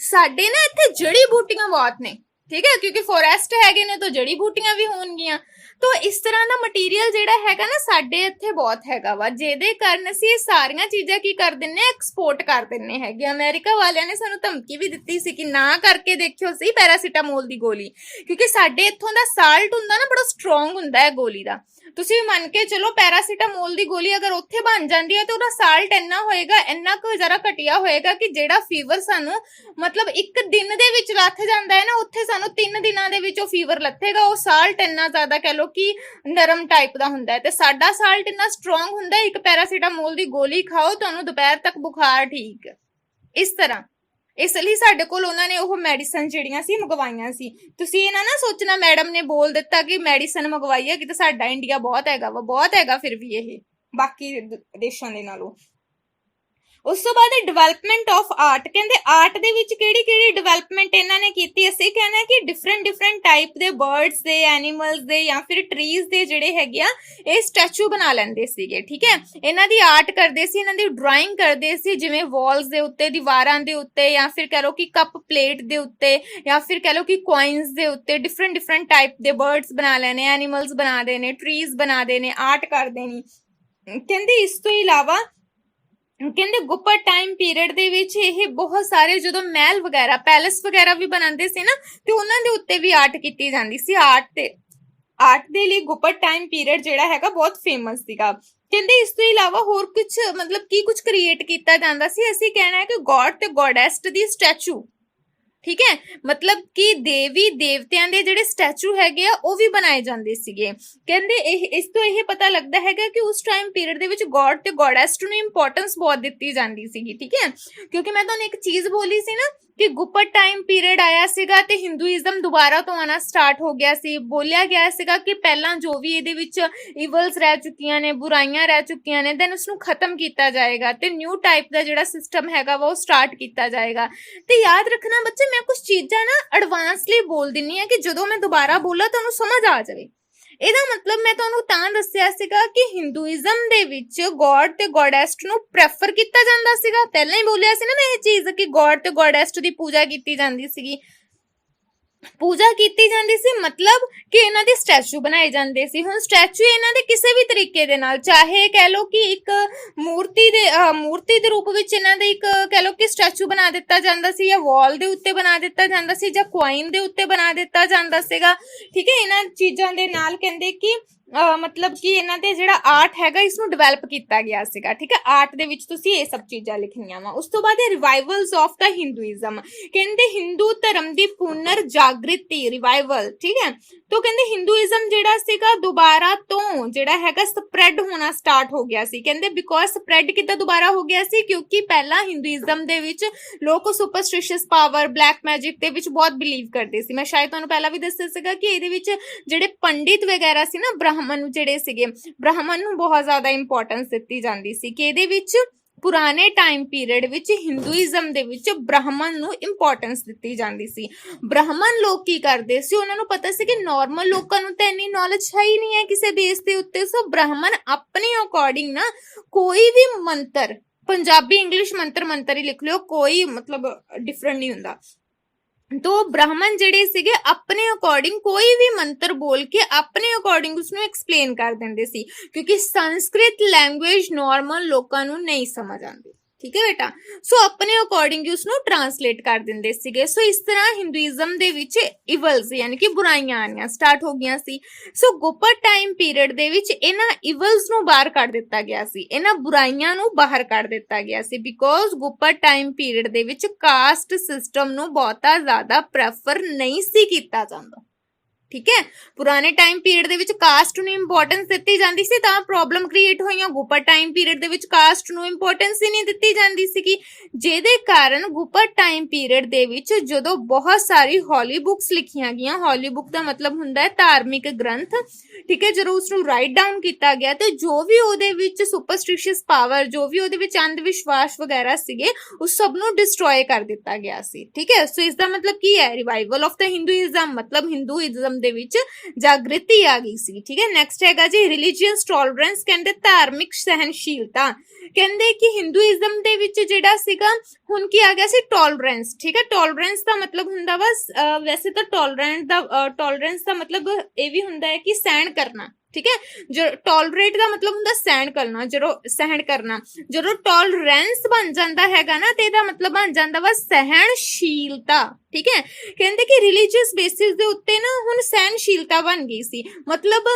ਸਾਡੇ ਨਾ ਇੱਥੇ ਜੜੀ ਬੂਟੀਆਂ ਬਹੁਤ ਨੇ, ਠੀਕ ਹੈ, ਕਿਉਂਕਿ ਫੋਰੈਸਟ ਹੈਗੇ ਨੇ ਤਾਂ ਜੜੀ ਬੂਟੀਆਂ ਵੀ ਹੋਣਗੀਆਂ। तो इस तरह का मटीरियल ਜਿਹੜਾ ਹੈਗਾ ਨਾ ਸਾਡੇ ਇੱਥੇ ਬਹੁਤ ਹੈਗਾ ਵਾ, ਜਿਹਦੇ ਕਾਰਨ ਅਸੀਂ ਇਹ ਸਾਰੀਆਂ ਚੀਜ਼ਾਂ ਕੀ ਕਰ ਦਿੰਨੇ ਆ, ਐਕਸਪੋਰਟ ਕਰ ਦਿੰਨੇ ਹੈਗੇ। ਅਮਰੀਕਾ ਵਾਲਿਆਂ ਨੇ ਸਾਨੂੰ ਧਮਕੀ ਵੀ ਦਿੱਤੀ ਸੀ ਕਿ ਨਾ ਕਰਕੇ ਦੇਖਿਓ ਸਹੀ ਪੈਰਾਸੀਟਾਮੋਲ ਦੀ ਗੋਲੀ, ਕਿਉਂਕਿ ਸਾਡੇ ਇੱਥੋਂ ਦਾ ਸਾਲਟ ਹੁੰਦਾ ਨਾ ਬੜਾ ਸਟਰੋਂਗ ਹੁੰਦਾ ਹੈ ਗੋਲੀ ਦਾ। ਤੁਸੀਂ ਮੰਨ ਕੇ ਚਲੋ ਪੈਰਾਸੀਟਾਮੋਲ ਦੀ ਗੋਲੀ ਅਗਰ ਉੱਥੇ ਬਣ ਜਾਂਦੀ ਹੈ ਤਾਂ ਉਹਦਾ ਸਾਲਟ ਇੰਨਾ ਹੋਏਗਾ, ਇੰਨਾ ਕੁ ਜ਼ਰਾ ਘਟਿਆ ਹੋਏਗਾ ਕਿ ਜਿਹੜਾ ਫੀਵਰ ਸਾਨੂੰ ਮਤਲਬ ਇੱਕ ਦਿਨ ਦੇ ਵਿੱਚ ਲੱਥ ਜਾਂਦਾ ਹੈ ਨਾ, ਉੱਥੇ ਸਾਨੂੰ 3 ਦਿਨਾਂ ਦੇ ਵਿੱਚ ਉਹ ਫੀਵਰ ਲੱਥੇਗਾ। ਉਹ ਸਾਲਟ ਇੰਨਾ ਜ਼ਿਆਦਾ ਕਹਿ ਲੋ ਕਿ ਨਰਮ ਟਾਈਪ ਦਾ ਹੁੰਦਾ ਹੈ, ਤੇ ਸਾਡਾ ਸਾਲਟ ਇੰਨਾ ਸਟਰੋਂਗ ਹੁੰਦਾ ਹੈ, ਇੱਕ ਪੈਰਾਸੀਟਾਮੋਲ ਦੀ ਗੋਲੀ ਖਾਓ ਤੁਹਾਨੂੰ ਦੁਪਹਿਰ ਤੱਕ ਬੁਖਾਰ ਠੀਕ। ਇਸ ਤਰ੍ਹਾਂ ਇਸ ਲਈ ਸਾਡੇ ਕੋਲ ਉਹਨਾਂ ਨੇ ਉਹ ਮੈਡੀਸਨ ਜਿਹੜੀਆਂ ਸੀ ਮੰਗਵਾਈਆਂ ਸੀ। ਤੁਸੀਂ ਇਹ ਨਾ ਸੋਚਣਾ ਮੈਡਮ ਨੇ ਬੋਲ ਦਿੱਤਾ ਕਿ ਮੈਡੀਸਨ ਮੰਗਵਾਈ ਹੈ ਕਿ ਸਾਡਾ ਇੰਡੀਆ ਬਹੁਤ ਹੈਗਾ ਵਾ, ਬਹੁਤ ਹੈਗਾ ਫਿਰ ਵੀ ਇਹ ਬਾਕੀ ਦੇਸ਼ਾਂ ਦੇ ਨਾਲੋਂ। ਉਸ ਤੋਂ ਬਾਅਦ ਡਿਵੈਲਪਮੈਂਟ ਆਫ ਆਰਟ, ਕਹਿੰਦੇ ਆਰਟ ਦੇ ਵਿੱਚ ਕਿਹੜੀ ਕਿਹੜੀ ਡਿਵੈਲਪਮੈਂਟ ਇਹਨਾਂ ਨੇ ਕੀਤੀ। ਅਸੀਂ ਕਹਿੰਦੇ ਕਿ ਡਿਫਰੈਂਟ ਟਾਈਪ ਦੇ ਬਰਡਸ ਦੇ, ਐਨੀਮਲਸ ਦੇ ਜਾਂ ਫਿਰ ਟਰੀਜ਼ ਦੇ ਜਿਹੜੇ ਹੈਗੇ ਆ ਇਹ ਸਟੈਚੂ ਬਣਾ ਲੈਂਦੇ ਸੀਗੇ, ਠੀਕ ਹੈ। ਇਹਨਾਂ ਦੀ ਆਰਟ ਕਰਦੇ ਸੀ, ਇਹਨਾਂ ਦੀ ਡਰਾਇੰਗ ਕਰਦੇ ਸੀ, ਜਿਵੇਂ ਵਾਲਸ ਦੇ ਉੱਤੇ, ਦੀਵਾਰਾਂ ਦੇ ਉੱਤੇ, ਜਾਂ ਫਿਰ ਕਹਿ ਲਓ ਕਿ ਕੱਪ ਪਲੇਟ ਦੇ ਉੱਤੇ, ਜਾਂ ਫਿਰ ਕਹਿ ਲਓ ਕਿ ਕੋਇਨਸ ਦੇ ਉੱਤੇ ਡਿਫਰੈਂਟ ਟਾਈਪ ਦੇ ਬਰਡਸ ਬਣਾ ਲੈਣੇ, ਐਨੀਮਲਸ ਬਣਾ ਦੇਣੇ, ਟਰੀਜ਼ ਬਣਾ ਦੇਣੇ, ਆਰਟ ਕਰ ਦੇਣੀ। ਕਹਿੰਦੇ ਇਸ ਤੋਂ ਇਲਾਵਾ ਕਹਿੰਦੇ ਗੁੱਪਤ ਟਾਈਮ ਪੀਰੀਅਡ ਦੇ ਵਿੱਚ ਇਹ ਬਹੁਤ ਸਾਰੇ ਜਦੋਂ ਮਹਿਲ ਵਗੈਰਾ, ਪੈਲੇਸ ਵਗੈਰਾ ਵੀ ਬਣਾਉਂਦੇ ਸੀ ਨਾ, ਤੇ ਉਹਨਾਂ ਦੇ ਉੱਤੇ ਵੀ ਆਰਟ ਕੀਤੀ ਜਾਂਦੀ ਸੀ। ਆਰਟ ਦੇ ਲਈ ਗੁੱਪਤ ਟਾਈਮ ਪੀਰੀਅਡ ਜਿਹੜਾ ਹੈਗਾ ਬਹੁਤ ਫੇਮਸ ਸੀਗਾ। ਕਹਿੰਦੇ ਇਸ ਤੋਂ ਇਲਾਵਾ ਹੋਰ ਕੁਝ ਮਤਲਬ ਕੀ ਕੁਝ ਕ੍ਰੀਏਟ ਕੀਤਾ ਜਾਂਦਾ ਸੀ। ਅਸੀਂ ਕਹਿਣਾ ਹੈ ਕਿ ਗੋਡ ਤੇ ਗੋਡੈਸ ਦੀ ਸਟੈਚੂ, ਠੀਕ ਹੈ, ਮਤਲਬ ਕਿ ਦੇਵੀ ਦੇਵਤਿਆਂ ਦੇ ਜਿਹੜੇ ਸਟੈਚੂ ਹੈਗੇ ਆ ਉਹ ਵੀ ਬਣਾਏ ਜਾਂਦੇ ਸੀਗੇ। ਕਹਿੰਦੇ ਇਸ ਤੋਂ ਇਹ ਪਤਾ ਲੱਗਦਾ ਹੈਗਾ ਕਿ ਉਸ ਟਾਈਮ ਪੀਰੀਅਡ ਦੇ ਵਿੱਚ ਗੋਡ ਤੇ ਗੋਡੈਸ ਨੂੰ ਇੰਪੋਰਟੈਂਸ ਬਹੁਤ ਦਿੱਤੀ ਜਾਂਦੀ ਸੀਗੀ, ਠੀਕ ਹੈ। ਕਿਉਂਕਿ ਮੈਂ ਤੁਹਾਨੂੰ ਇੱਕ ਚੀਜ਼ ਬੋਲੀ ਸੀ ਨਾ ਕਿ ਗੁੱਪਤ ਟਾਈਮ ਪੀਰੀਅਡ ਆਇਆ ਸੀਗਾ ਤੇ ਹਿੰਦੂਇਜ਼ਮ ਦੁਬਾਰਾ ਤੋਂ ਆਉਣਾ ਸਟਾਰਟ ਹੋ ਗਿਆ ਸੀ। ਬੋਲਿਆ ਗਿਆ ਸੀਗਾ ਕਿ ਪਹਿਲਾਂ ਜੋ ਵੀ ਇਹਦੇ ਵਿੱਚ ਇਵਲਸ ਰਹਿ ਚੁੱਕੀਆਂ ਨੇ, ਬੁਰਾਈਆਂ ਰਹਿ ਚੁੱਕੀਆਂ ਨੇ, ਦੈਨ ਉਸਨੂੰ ਖਤਮ ਕੀਤਾ ਜਾਏਗਾ ਤੇ ਨਿਊ ਟਾਈਪ ਦਾ ਜਿਹੜਾ ਸਿਸਟਮ ਹੈਗਾ ਵਾ ਉਹ ਸਟਾਰਟ ਕੀਤਾ ਜਾਏਗਾ। ਤੇ ਯਾਦ ਰੱਖਣਾ ਬੱਚੇ, ਮੈਂ ਕੁਝ ਚੀਜ਼ਾਂ ਨਾ ਐਡਵਾਂਸਲੀ ਬੋਲ ਦਿੰਨੀ ਆ ਕਿ ਜਦੋਂ ਮੈਂ ਦੁਬਾਰਾ ਬੋਲਾਂ ਤੁਹਾਨੂੰ ਸਮਝ ਆ ਜਾਵੇ। ਇਹਦਾ ਮਤਲਬ ਮੈਂ ਤੁਹਾਨੂੰ ਤਾਂ ਦੱਸਿਆ ਸੀਗਾ ਕਿ ਹਿੰਦੂਇਜ਼ਮ ਦੇ ਵਿੱਚ ਗੋਡ ਤੇ ਗੋਡੈਸ ਨੂੰ ਪ੍ਰੈਫਰ ਕੀਤਾ ਜਾਂਦਾ ਸੀਗਾ। ਪਹਿਲਾਂ ਹੀ ਬੋਲਿਆ ਸੀ ਨਾ ਮੈਂ ਇਹ ਚੀਜ਼ ਕਿ ਗੋਡ ਤੇ ਗੋਡੈਸ ਦੀ ਪੂਜਾ ਕੀਤੀ ਜਾਂਦੀ ਸੀਗੀ। ਪੂਜਾ ਕੀਤੀ ਜਾਂਦੀ ਸੀ ਮਤਲਬ ਕਿ ਇਹਨਾਂ ਦੇ ਸਟੈਚੂ ਬਣਾਏ ਜਾਂਦੇ ਸੀ। ਹੁਣ ਸਟੈਚੂ ਇਹਨਾਂ ਦੇ ਕਿਸੇ ਵੀ ਤਰੀਕੇ ਦੇ ਨਾਲ, ਚਾਹੇ ਕਹਿ ਲਓ ਕਿ ਇੱਕ ਮੂਰਤੀ ਦੇ ਰੂਪ ਵਿੱਚ ਇਹਨਾਂ ਦੇ ਇੱਕ ਕਹਿ ਲਓ ਕਿ ਸਟੈਚੂ ਬਣਾ ਦਿੱਤਾ ਜਾਂਦਾ ਸੀ, ਜਾਂ ਵਾਲ ਦੇ ਉੱਤੇ ਬਣਾ ਦਿੱਤਾ ਜਾਂਦਾ ਸੀ, ਜਾਂ ਕੁਆਇਨ ਦੇ ਉੱਤੇ ਬਣਾ ਦਿੱਤਾ ਜਾਂਦਾ ਸੀਗਾ, ਠੀਕ ਹੈ। ਇਹਨਾਂ ਚੀਜ਼ਾਂ ਦੇ ਨਾਲ ਕਹਿੰਦੇ ਕਿ ਮਤਲਬ ਕਿ ਇਹਨਾਂ ਦੇ ਜਿਹੜਾ ਆਰਟ ਹੈਗਾ ਇਸ ਨੂੰ ਡਿਵੈਲਪ ਕੀਤਾ ਗਿਆ ਸੀਗਾ, ਠੀਕ ਹੈ। ਆਰਟ ਦੇ ਵਿੱਚ ਤੁਸੀਂ ਇਹ ਸਭ ਚੀਜ਼ਾਂ ਲਿਖਣੀਆਂ ਵਾ। ਉਸ ਤੋਂ ਬਾਅਦ ਰਿਵਾਈਵਲਸ ਆਫ ਦਾ ਹਿੰਦੂਇਜ਼ਮ, ਕਹਿੰਦੇ ਹਿੰਦੂ ਧਰਮ ਦੀ ਪੁਨਰ ਜਾਗ੍ਰਿਤੀ, ਰਿਵਾਈਵਲ, ਠੀਕ ਹੈ। तो ਕਹਿੰਦੇ ਹਿੰਦੂਇਜ਼ਮ ਜਿਹੜਾ ਸੀਗਾ ਦੁਬਾਰਾ ਤੋਂ ਜਿਹੜਾ ਹੈਗਾ ਸਪਰੈਡ ਹੋਣਾ ਸਟਾਰਟ ਹੋ ਗਿਆ ਸੀ। ਕਹਿੰਦੇ ਬਿਕੋਜ਼ ਸਪਰੈਡ ਕਿੱਦਾਂ ਦੁਬਾਰਾ ਹੋ ਗਿਆ ਸੀ, ਕਿਉਂਕਿ ਪਹਿਲਾਂ ਹਿੰਦੂਇਜ਼ਮ ਦੇ ਵਿੱਚ ਲੋਕ ਸੁਪਰਸਟੀਸ਼ੀਅਸ ਪਾਵਰ, ਬਲੈਕ ਮੈਜਿਕ ਦੇ ਵਿੱਚ ਬਹੁਤ ਬਿਲੀਵ ਕਰਦੇ ਸੀ। ਮੈਂ ਸ਼ਾਇਦ ਤੁਹਾਨੂੰ ਪਹਿਲਾਂ ਵੀ ਦੱਸਿਆ ਸੀਗਾ ਕਿ ਇਹਦੇ ਵਿੱਚ ਜਿਹੜੇ ਪੰਡਿਤ ਵਗੈਰਾ ਸੀ ਨਾ, ਬ੍ਰਾਹਮਣ ਜਿਹੜੇ ਸੀਗੇ, ਬ੍ਰਾਹਮਣ ਨੂੰ ਬਹੁਤ ਜ਼ਿਆਦਾ ਇੰਪੋਰਟੈਂਸ ਦਿੱਤੀ ਜਾਂਦੀ ਸੀ ਕਿ ਇਹਦੇ ਵਿੱਚ ਪੁਰਾਣੇ ਟਾਈਮ ਪੀਰੀਅਡ ਵਿੱਚ ਹਿੰਦੂਇਜ਼ਮ ਦੇ ਵਿੱਚ ਬ੍ਰਾਹਮਣ ਨੂੰ ਇੰਪੋਰਟੈਂਸ ਦਿੱਤੀ ਜਾਂਦੀ ਸੀ। ਬ੍ਰਾਹਮਣ ਲੋਕ ਕੀ ਕਰਦੇ ਸੀ, ਉਹਨਾਂ ਨੂੰ ਪਤਾ ਸੀ ਕਿ ਨਾਰਮਲ ਲੋਕਾਂ ਨੂੰ ਤਾਂ ਇੰਨੀ ਨੌਲੇਜ ਹੈ ਹੀ ਨਹੀਂ ਹੈ ਕਿਸੇ ਬੇਸ ਦੇ ਉੱਤੇ। ਸੋ ਬ੍ਰਾਹਮਣ ਆਪਣੇ ਅਕੋਰਡਿੰਗ ਨਾ ਕੋਈ ਵੀ ਮੰਤਰ, ਪੰਜਾਬੀ ਇੰਗਲਿਸ਼ ਮੰਤਰ ਹੀ ਲਿਖ ਲਿਓ, ਕੋਈ ਮਤਲਬ ਡਿਫਰੈਂਟ ਨਹੀਂ ਹੁੰਦਾ। तो ब्राह्मण ਜਿਹੜੇ ਸੀਗੇ ਆਪਣੇ ਅਕੋਰਡਿੰਗ ਕੋਈ ਵੀ ਮੰਤਰ ਬੋਲ ਕੇ ਆਪਣੇ ਅਕੋਰਡਿੰਗ ਉਸਨੂੰ ਐਕਸਪਲੇਨ ਕਰ ਦਿੰਦੇ ਸੀ, ਕਿਉਂਕਿ ਸੰਸਕ੍ਰਿਤ ਲੈਂਗੁਏਜ ਨਾਰਮਲ ਲੋਕਾਂ ਨੂੰ ਨਹੀਂ ਸਮਝ ਆਉਂਦੀ। ਠੀਕ ਹੈ ਬੇਟਾ, ਸੋ ਆਪਣੇ ਅਕੋਰਡਿੰਗ ਉਸਨੂੰ ਟਰਾਂਸਲੇਟ ਕਰ ਦਿੰਦੇ ਸੀਗੇ। ਸੋ ਇਸ ਤਰ੍ਹਾਂ ਹਿੰਦੂਇਜ਼ਮ ਦੇ ਵਿੱਚ ਇਵਲਸ ਯਾਨੀ ਕਿ ਬੁਰਾਈਆਂ ਆਉਣੀਆਂ ਸਟਾਰਟ ਹੋ ਗਈਆਂ ਸੀ। ਸੋ ਗੁਪਤ ਟਾਈਮ ਪੀਰੀਅਡ ਦੇ ਵਿੱਚ ਇਹਨਾਂ ਇਵਲਸ ਨੂੰ ਬਾਹਰ ਕੱਢ ਦਿੱਤਾ ਗਿਆ ਸੀ, ਇਹਨਾਂ ਬੁਰਾਈਆਂ ਨੂੰ ਬਾਹਰ ਕੱਢ ਦਿੱਤਾ ਗਿਆ ਸੀ, ਬਿਕੋਜ਼ ਗੁਪਤ ਟਾਈਮ ਪੀਰੀਅਡ ਦੇ ਵਿੱਚ ਕਾਸਟ ਸਿਸਟਮ ਨੂੰ ਬਹੁਤਾ ਜ਼ਿਆਦਾ ਪ੍ਰੈਫਰ ਨਹੀਂ ਸੀ ਕੀਤਾ ਜਾਂਦਾ। ਠੀਕ ਹੈ, ਪੁਰਾਣੇ ਟਾਈਮ ਪੀਰੀਅਡ ਦੇ ਵਿੱਚ ਕਾਸਟ ਨੂੰ ਇੰਪੋਰਟੈਂਸ ਦਿੱਤੀ ਜਾਂਦੀ ਸੀ ਤਾਂ ਪ੍ਰੋਬਲਮ ਕ੍ਰੀਏਟ ਹੋਈਆਂ। ਗੁਪਤ ਟਾਈਮ ਪੀਰੀਅਡ ਦੇ ਵਿੱਚ ਕਾਸਟ ਨੂੰ ਇੰਪੋਰਟੈਂਸ ਹੀ ਨਹੀਂ ਦਿੱਤੀ ਜਾਂਦੀ ਸੀਗੀ, ਜਿਹਦੇ ਕਾਰਨ ਗੁਪਤ ਟਾਈਮ ਪੀਰੀਅਡ ਦੇ ਵਿੱਚ ਜਦੋਂ ਬਹੁਤ ਸਾਰੀ ਹੌਲੀ ਬੁੱਕਸ ਲਿਖੀਆਂ ਗਈਆਂ, ਹੌਲੀ ਬੁੱਕ ਦਾ ਮਤਲਬ ਹੁੰਦਾ ਹੈ ਧਾਰਮਿਕ ਗ੍ਰੰਥ। ਠੀਕ ਹੈ, ਜਦੋਂ ਉਸਨੂੰ ਰਾਈਟ ਡਾਊਨ ਕੀਤਾ ਗਿਆ ਤੇ ਜੋ ਵੀ ਉਹਦੇ ਵਿੱਚ ਸੁਪਰਸਟੀਸ਼ੀਅਸ ਪਾਵਰ, ਜੋ ਵੀ ਉਹਦੇ ਵਿੱਚ ਅੰਧ ਵਿਸ਼ਵਾਸ ਵਗੈਰਾ ਸੀਗੇ, ਉਸ ਸਭ ਨੂੰ ਡਿਸਟਰੋਏ ਕਰ ਦਿੱਤਾ ਗਿਆ ਸੀ। ਠੀਕ ਹੈ, ਸੋ ਇਸ ਦਾ ਮਤਲਬ ਕੀ ਹੈ, ਰਿਵਾਈਵਲ ਆਫ ਦਾ ਹਿੰਦੂਇਜ਼ਮ, ਮਤਲਬ ਹਿੰਦੂਇਜ਼ਮ ਦੇ ਵਿੱਚ ਜਾਗ੍ਰਿਤੀ ਆ ਗਈ ਸੀ। ਠੀਕ ਹੈ, ਨੈਕਸਟ ਹੈਗਾ ਜੀ ਰਿਲੀਜੀਅਸ ਟੋਲਰੈਂਸ, ਕਹਿੰਦੇ ਧਾਰਮਿਕ ਸਹਿਨਸ਼ੀਲਤਾ। ਕਹਿੰਦੇ ਕਿ ਹਿੰਦੂਇਜ਼ਮ ਦੇ ਵਿੱਚ ਜਿਹੜਾ ਸੀਗਾ ਹੁਣ ਕੀ ਆ ਗਿਆ ਸੀ, ਟੋਲਰੈਂਸ। ਠੀਕ ਹੈ, ਟੋਲਰੈਂਸ ਦਾ ਮਤਲਬ ਹੁੰਦਾ ਵਾ ਵੈਸੇ ਤਾਂ ਟੋਲਰੈਂਸ ਦਾ ਮਤਲਬ ਇਹ ਵੀ ਹੁੰਦਾ ਹੈ ਕਿ ਸਹਿਣ ਕਰਨਾ। ਠੀਕ ਹੈ, ਜੋ ਟੋਲਰੇਟ ਦਾ ਮਤਲਬ ਹੁੰਦਾ ਸਹਿਣ ਕਰਨਾ, ਸਹਿਣ ਕਰਨਾ। ਜਦੋਂ ਟੋਲਰੈਂਸ ਬਣ ਜਾਂਦਾ ਹੈਗਾ ਨਾ ਤੇ ਇਹਦਾ ਮਤਲਬ ਬਣ ਜਾਂਦਾ ਵਾ ਸਹਿਣਸ਼ੀਲਤਾ। ਠੀਕ ਹੈ, ਕਹਿੰਦੇ ਕਿ ਰਿਲੀਜੀਅਸ ਬੇਸਿਸ ਦੇ ਉੱਤੇ ਨਾ ਹੁਣ ਸਹਿਣਸ਼ੀਲਤਾ ਬਣ ਗਈ ਸੀ, ਮਤਲਬ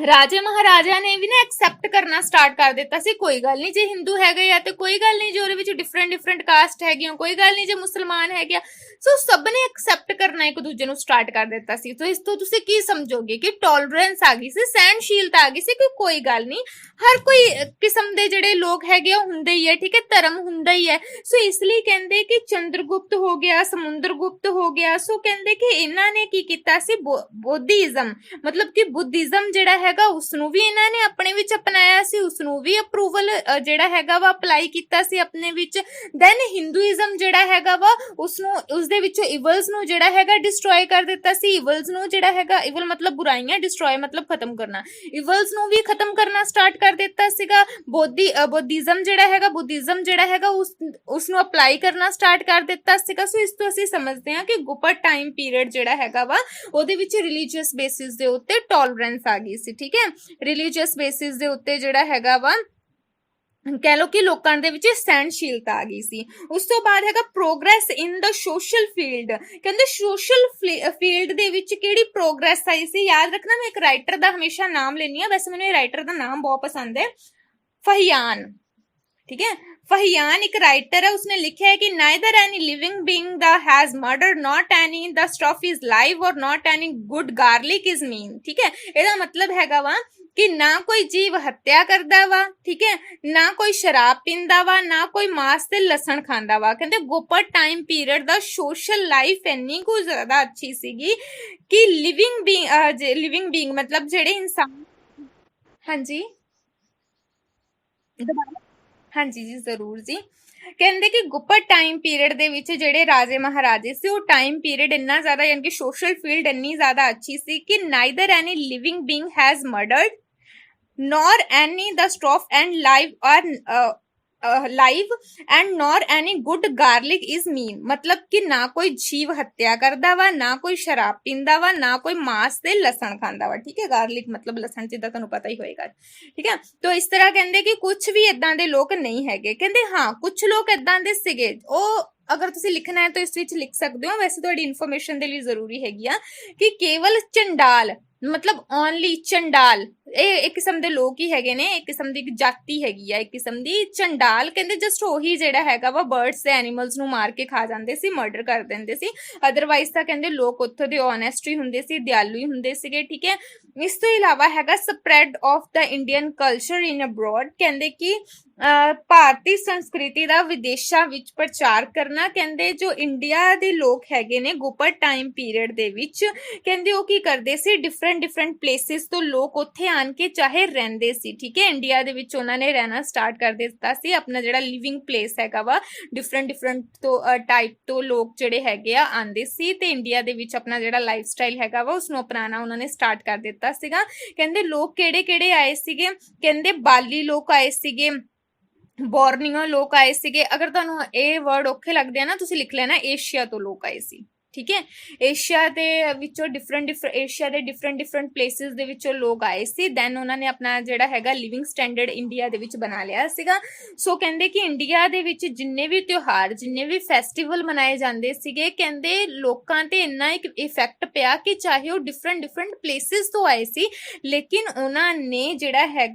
ਰਾਜੇ ਮਹਾਰਾਜਾ ਨੇ ਵੀ ਨਾ ਐਕਸੈਪਟ ਕਰਨਾ ਸਟਾਰਟ ਕਰ ਦਿੱਤਾ ਸੀ, ਕੋਈ ਗੱਲ ਨਹੀਂ ਜੇ ਹਿੰਦੂ ਹੈਗੇ ਆ ਤੇ ਕੋਈ ਗੱਲ ਨਹੀਂ ਜੇ ਉਹਦੇ ਵਿੱਚ ਡਿਫਰੈਂਟ ਕਾਸਟ ਹੈਗੀਆਂ, ਕੋਈ ਗੱਲ ਨਹੀਂ ਜੇ ਮੁਸਲਮਾਨ ਹੈਗੇ ਆ। ਸੋ ਸਭ ਨੇ ਐਕਸੈਪਟ ਕਰਨਾ ਇੱਕ ਦੂਜੇ ਨੂੰ ਸਟਾਰਟ ਕਰ ਦਿੱਤਾ ਸੀ। ਸੋ ਇਸ ਤੋਂ ਤੁਸੀਂ ਕੀ ਸਮਝੋਗੇ ਕਿ ਟੋਲਰੈਂਸ ਆ ਗਈ ਸੀ, ਸਹਿਣਸ਼ੀਲਤਾ ਆ ਗਈ ਸੀ ਕਿ ਕੋਈ ਗੱਲ ਨਹੀਂ, ਹਰ ਕੋਈ ਕਿਸਮ ਦੇ ਜਿਹੜੇ ਲੋਕ ਹੈਗੇ ਉਹ ਹੁੰਦੇ ਹੀ ਹੈ। ਠੀਕ ਹੈ, ਧਰਮ ਹੁੰਦਾ ਹੀ ਹੈ। ਸੋ ਇਸ ਲਈ ਕਹਿੰਦੇ ਕਿ ਚੰਦਰਗੁਪਤ ਹੋ ਗਿਆ, ਸਮੁੰਦਰਗੁਪਤ ਹੋ ਗਿਆ, ਸੋ ਕਹਿੰਦੇ ਕਿ ਇਹਨਾਂ ਨੇ ਕੀ ਕੀਤਾ ਸੀ, ਬੁੱਧੀਜ਼ਮ ਮਤਲਬ ਕਿ ਬੁੱਧੀਜ਼ਮ ਜਿਹੜਾ ਹੈਗਾ ਉਸਨੂੰ ਵੀ ਇਹਨਾਂ ਨੇ ਆਪਣੇ ਵਿੱਚ ਅਪਣਾਇਆ ਸੀ, ਉਸਨੂੰ ਵੀ ਅਪਰੂਵਲ ਜਿਹੜਾ ਹੈਗਾ ਵਾ ਅਪਲਾਈ ਕੀਤਾ ਸੀ ਆਪਣੇ ਵਿੱਚ। ਦੈਨ ਹਿੰਦੂਇਜ਼ਮ ਜਿਹੜਾ ਹੈਗਾ ਵਾ ਉਸਨੂੰ ਉਸਦੇ ਵਿੱਚੋਂ ਇਵਲਸ ਨੂੰ ਜਿਹੜਾ ਹੈਗਾ ਡਿਸਟਰੋਏ ਕਰ ਦਿੱਤਾ ਸੀ। ਇਵਲਸ ਨੂੰ ਜਿਹੜਾ ਹੈਗਾ, ਇਵਲ ਮਤਲਬ ਬੁਰਾਈਆਂ, ਡਿਸਟਰੋਏ ਮਤਲਬ ਖਤਮ ਕਰਨਾ, ਇਵਲਸ ਨੂੰ ਵੀ ਖਤਮ ਕਰਨਾ ਸਟਾਰਟ ਕਰ ਦਿੱਤਾ ਸੀਗਾ। ਬੁੱਧੀਜ਼ਮ ਜਿਹੜਾ ਹੈਗਾ ਉਸਨੂੰ ਅਪਲਾਈ ਕਰਨਾ ਸਟਾਰਟ ਕਰ ਦਿੱਤਾ ਸੀਗਾ। ਸੋ ਇਸ ਤੋਂ ਅਸੀਂ ਸਮਝਦੇ ਹਾਂ ਕਿ ਗੁਪਤ ਟਾਈਮ ਪੀਰੀਅਡ ਜਿਹੜਾ ਹੈਗਾ ਵਾ ਉਹਦੇ ਵਿੱਚ ਰਿਲੀਜੀਅਸ ਬੇਸਿਸ ਦੇ ਉੱਤੇ ਟੋਲਰੈਂਸ ਆ ਗਈ ਸੀ। ਠੀਕ ਹੈ, ਰਿਲੀਜੀਅਸ ਬੇਸਿਸ ਦੇ ਉੱਤੇ ਜਿਹੜਾ ਹੈਗਾ ਵਾ ਕਹਿ ਲੋ ਕਿ ਲੋਕਾਂ ਦੇ ਵਿੱਚ ਸਹਿਣਸ਼ੀਲਤਾ ਆ ਗਈ ਸੀ। ਉਸ ਤੋਂ ਬਾਅਦ ਹੈਗਾ ਪ੍ਰੋਗਰੈਸ ਇਨ ਦਾ ਸੋਸ਼ਲ ਫੀਲਡ। ਕਹਿੰਦੇ ਸੋਸ਼ਲ ਫੀਲਡ ਦੇ ਵਿੱਚ ਕਿਹੜੀ ਪ੍ਰੋਗਰੈਸ ਆਈ ਸੀ, ਯਾਦ ਰੱਖਣਾ ਮੈਂ ਇੱਕ ਰਾਈਟਰ ਦਾ ਹਮੇਸ਼ਾ ਨਾਮ ਲੈਣੀ ਆ, ਵੈਸੇ ਮੈਨੂੰ ਇਹ ਰਾਈਟਰ ਦਾ ਨਾਮ ਬਹੁਤ ਪਸੰਦ ਹੈ, ਫਹੀਆਨ। ਠੀਕ ਹੈ, ਫਹੀਆਨ ਇੱਕ ਰਾਈਟਰ ਹੈ, ਉਸਨੇ ਲਿਖਿਆ ਹੈ ਕਿ neither any living being the has murder, not any the stuff is live or not any good garlic is mean. ਠੀਕ ਹੈ, ਇਹਦਾ ਮਤਲਬ ਹੈਗਾ ਵਾ ਕਿ ਨਾ ਕੋਈ ਜੀਵ ਹੱਤਿਆ ਕਰਦਾ ਵਾ, ਠੀਕ ਹੈ, ਨਾ ਕੋਈ ਸ਼ਰਾਬ ਪੀਂਦਾ ਵਾ, ਨਾ ਕੋਈ ਮਾਸ ਤੇ ਲਸਣ ਖਾਂਦਾ ਵਾ। ਕਹਿੰਦੇ ਗੁਪਤ ਟਾਈਮ ਪੀਰੀਅਡ ਦਾ ਸੋਸ਼ਲ ਲਾਈਫ ਇੰਨੀ ਕੁ ਜ਼ਿਆਦਾ ਅੱਛੀ ਸੀਗੀ ਕਿ ਲਿਵਿੰਗ ਬੀਇੰਗ ਮਤਲਬ ਜਿਹੜੇ ਇਨਸਾਨ। ਹਾਂਜੀ ਹਾਂਜੀ ਜੀ ਜ਼ਰੂਰ ਜੀ। ਕਹਿੰਦੇ ਕਿ ਗੁਪਤ ਟਾਈਮ ਪੀਰੀਅਡ ਦੇ ਵਿੱਚ ਜਿਹੜੇ ਰਾਜੇ ਮਹਾਰਾਜੇ ਸੀ ਉਹ ਟਾਈਮ ਪੀਰੀਅਡ ਇੰਨਾ ਜ਼ਿਆਦਾ ਯਾਨੀ ਕਿ ਸੋਸ਼ਲ ਫੀਲਡ ਇੰਨੀ ਜ਼ਿਆਦਾ ਅੱਛੀ ਸੀ ਕਿ neither any living being has murdered nor any the stuff and live and nor any good garlic is mean। मतलब कि ना कोई जीव हत्या करदा वा, ना कोई शराब पींदा वा, ना कोई मांस ते लसन खांदा वा। ठीक है, गार्लिक मतलब लसन जिदा तुहानू पता ही होएगा। ठीक है, तो इस तरह कहंदे कि कुछ भी इदां दे लोग नहीं हैगे। कहंदे हाँ कुछ लोग इदां दे सीगे, ਉਹ अगर तुसी लिखना है तो इस विच लिख सकते हो, वैसे तुहाडी इन्फॉर्मेशन दे लिए जरूरी हैगी आ कि केवल चंडाल मतलब ओनली चंडाल एक किस्म ਦੇ ਲੋਕ ਹੀ ਹੈਗੇ ਨੇ, ਇੱਕ ਕਿਸਮ ਦੀ ਜਾਤੀ ਹੈਗੀ ਆ, ਇੱਕ ਕਿਸਮ ਦੀ ਚੰਡਾਲ। ਕਹਿੰਦੇ ਜਸਟ ਉਹੀ ਜਿਹੜਾ ਹੈਗਾ ਵਾ ਬਰਡਸ ਤੇ ਐਨੀਮਲਸ ਨੂੰ ਮਾਰ ਕੇ ਖਾ ਜਾਂਦੇ ਸੀ, ਮਰਡਰ ਕਰ ਦਿੰਦੇ ਸੀ। ਅਦਰਵਾਈਜ਼ ਤਾਂ ਕਹਿੰਦੇ ਲੋਕ ਉੱਥੋਂ ਦੇ ਓਨੈਸਟ ਹੀ ਹੁੰਦੇ ਸੀ, ਦਿਆਲੂ ਹੀ ਹੁੰਦੇ ਸੀਗੇ। ਠੀਕ ਹੈ, ਇਸ ਤੋਂ ਇਲਾਵਾ ਹੈਗਾ spread of the Indian culture in abroad. ਕਹਿੰਦੇ ਕਿ ਭਾਰਤੀ ਸੰਸਕ੍ਰਿਤੀ ਦਾ ਵਿਦੇਸ਼ਾਂ ਵਿੱਚ ਪ੍ਰਚਾਰ ਕਰਨਾ। ਕਹਿੰਦੇ ਜੋ ਇੰਡੀਆ ਦੇ ਲੋਕ ਹੈਗੇ ਨੇ ਗੁਪਤ ਟਾਈਮ ਪੀਰੀਅਡ ਦੇ ਵਿੱਚ, ਕਹਿੰਦੇ ਉਹ ਕੀ ਕਰਦੇ ਸੀ, ਡਿਫਰੈਂਟ ਪਲੇਸਿਸ ਤੋਂ ਲੋਕ ਉੱਥੇ ਆਣ ਕੇ ਚਾਹੇ ਰਹਿੰਦੇ ਸੀ। ਠੀਕ ਹੈ, ਇੰਡੀਆ ਦੇ ਵਿੱਚ ਉਹਨਾਂ ਨੇ ਰਹਿਣਾ ਸਟਾਰਟ ਕਰ ਦਿੱਤਾ ਸੀ। ਆਪਣਾ ਜਿਹੜਾ ਲਿਵਿੰਗ ਪਲੇਸ ਹੈਗਾ ਵਾ, ਡਿਫਰੈਂਟ ਤੋਂ ਟਾਈਪ ਤੋਂ ਲੋਕ ਜਿਹੜੇ ਹੈਗੇ ਆ ਆਉਂਦੇ ਸੀ ਤੇ ਇੰਡੀਆ ਦੇ ਵਿੱਚ ਆਪਣਾ ਜਿਹੜਾ ਲਾਈਫ ਸਟਾਈਲ ਹੈਗਾ ਵਾ ਉਸਨੂੰ ਅਪਣਾਉਣਾ ਉਹਨਾਂ ਨੇ ਸਟਾਰਟ ਕਰ ਦਿੱਤਾ ਸੀਗਾ। ਕਹਿੰਦੇ ਲੋਕ ਕਿਹੜੇ ਕਿਹੜੇ ਆਏ ਸੀਗੇ, ਕਹਿੰਦੇ ਬਾਲੀ ਲੋਕ ਆਏ ਸੀਗੇ, ਬੋਰਨੀਓ ਲੋਕ ਆਏ ਸੀਗੇ। ਅਗਰ ਤੁਹਾਨੂੰ ਇਹ ਵਰਡ ਔਖੇ ਲੱਗਦੇ ਆ ਨਾ, ਤੁਸੀਂ ਲਿਖ ਲੈਣਾ ਏਸ਼ੀਆ ਤੋਂ ਲੋਕ ਆਏ ਸੀ। ਠੀਕ ਹੈ, ਏਸ਼ੀਆ ਦੇ ਵਿੱਚੋਂ ਏਸ਼ੀਆ ਦੇ ਡਿਫਰੈਂਟ ਪਲੇਸਿਸ ਦੇ ਵਿੱਚੋਂ ਲੋਕ ਆਏ ਸੀ। ਦੈਨ ਉਹਨਾਂ ਨੇ ਆਪਣਾ ਜਿਹੜਾ ਹੈਗਾ ਲਿਵਿੰਗ ਸਟੈਂਡਰਡ ਇੰਡੀਆ ਦੇ ਵਿੱਚ ਬਣਾ ਲਿਆ ਸੀਗਾ। ਸੋ ਕਹਿੰਦੇ ਕਿ ਇੰਡੀਆ ਦੇ ਵਿੱਚ ਜਿੰਨੇ ਵੀ ਤਿਉਹਾਰ, ਜਿੰਨੇ ਵੀ ਫੈਸਟੀਵਲ ਮਨਾਏ ਜਾਂਦੇ ਸੀਗੇ, ਕਹਿੰਦੇ ਲੋਕਾਂ ਤੇ ਇੰਨਾ ਇੱਕ ਇਫੈਕਟ ਪਿਆ ਕਿ ਚਾਹੇ ਉਹ ਡਿਫਰੈਂਟ ਪਲੇਸਿਸ ਤੋਂ ਆਏ ਸੀ, ਲੇਕਿਨ ਉਹਨਾਂ ਨੇ ਜਿਹੜਾ ਹੈਗਾ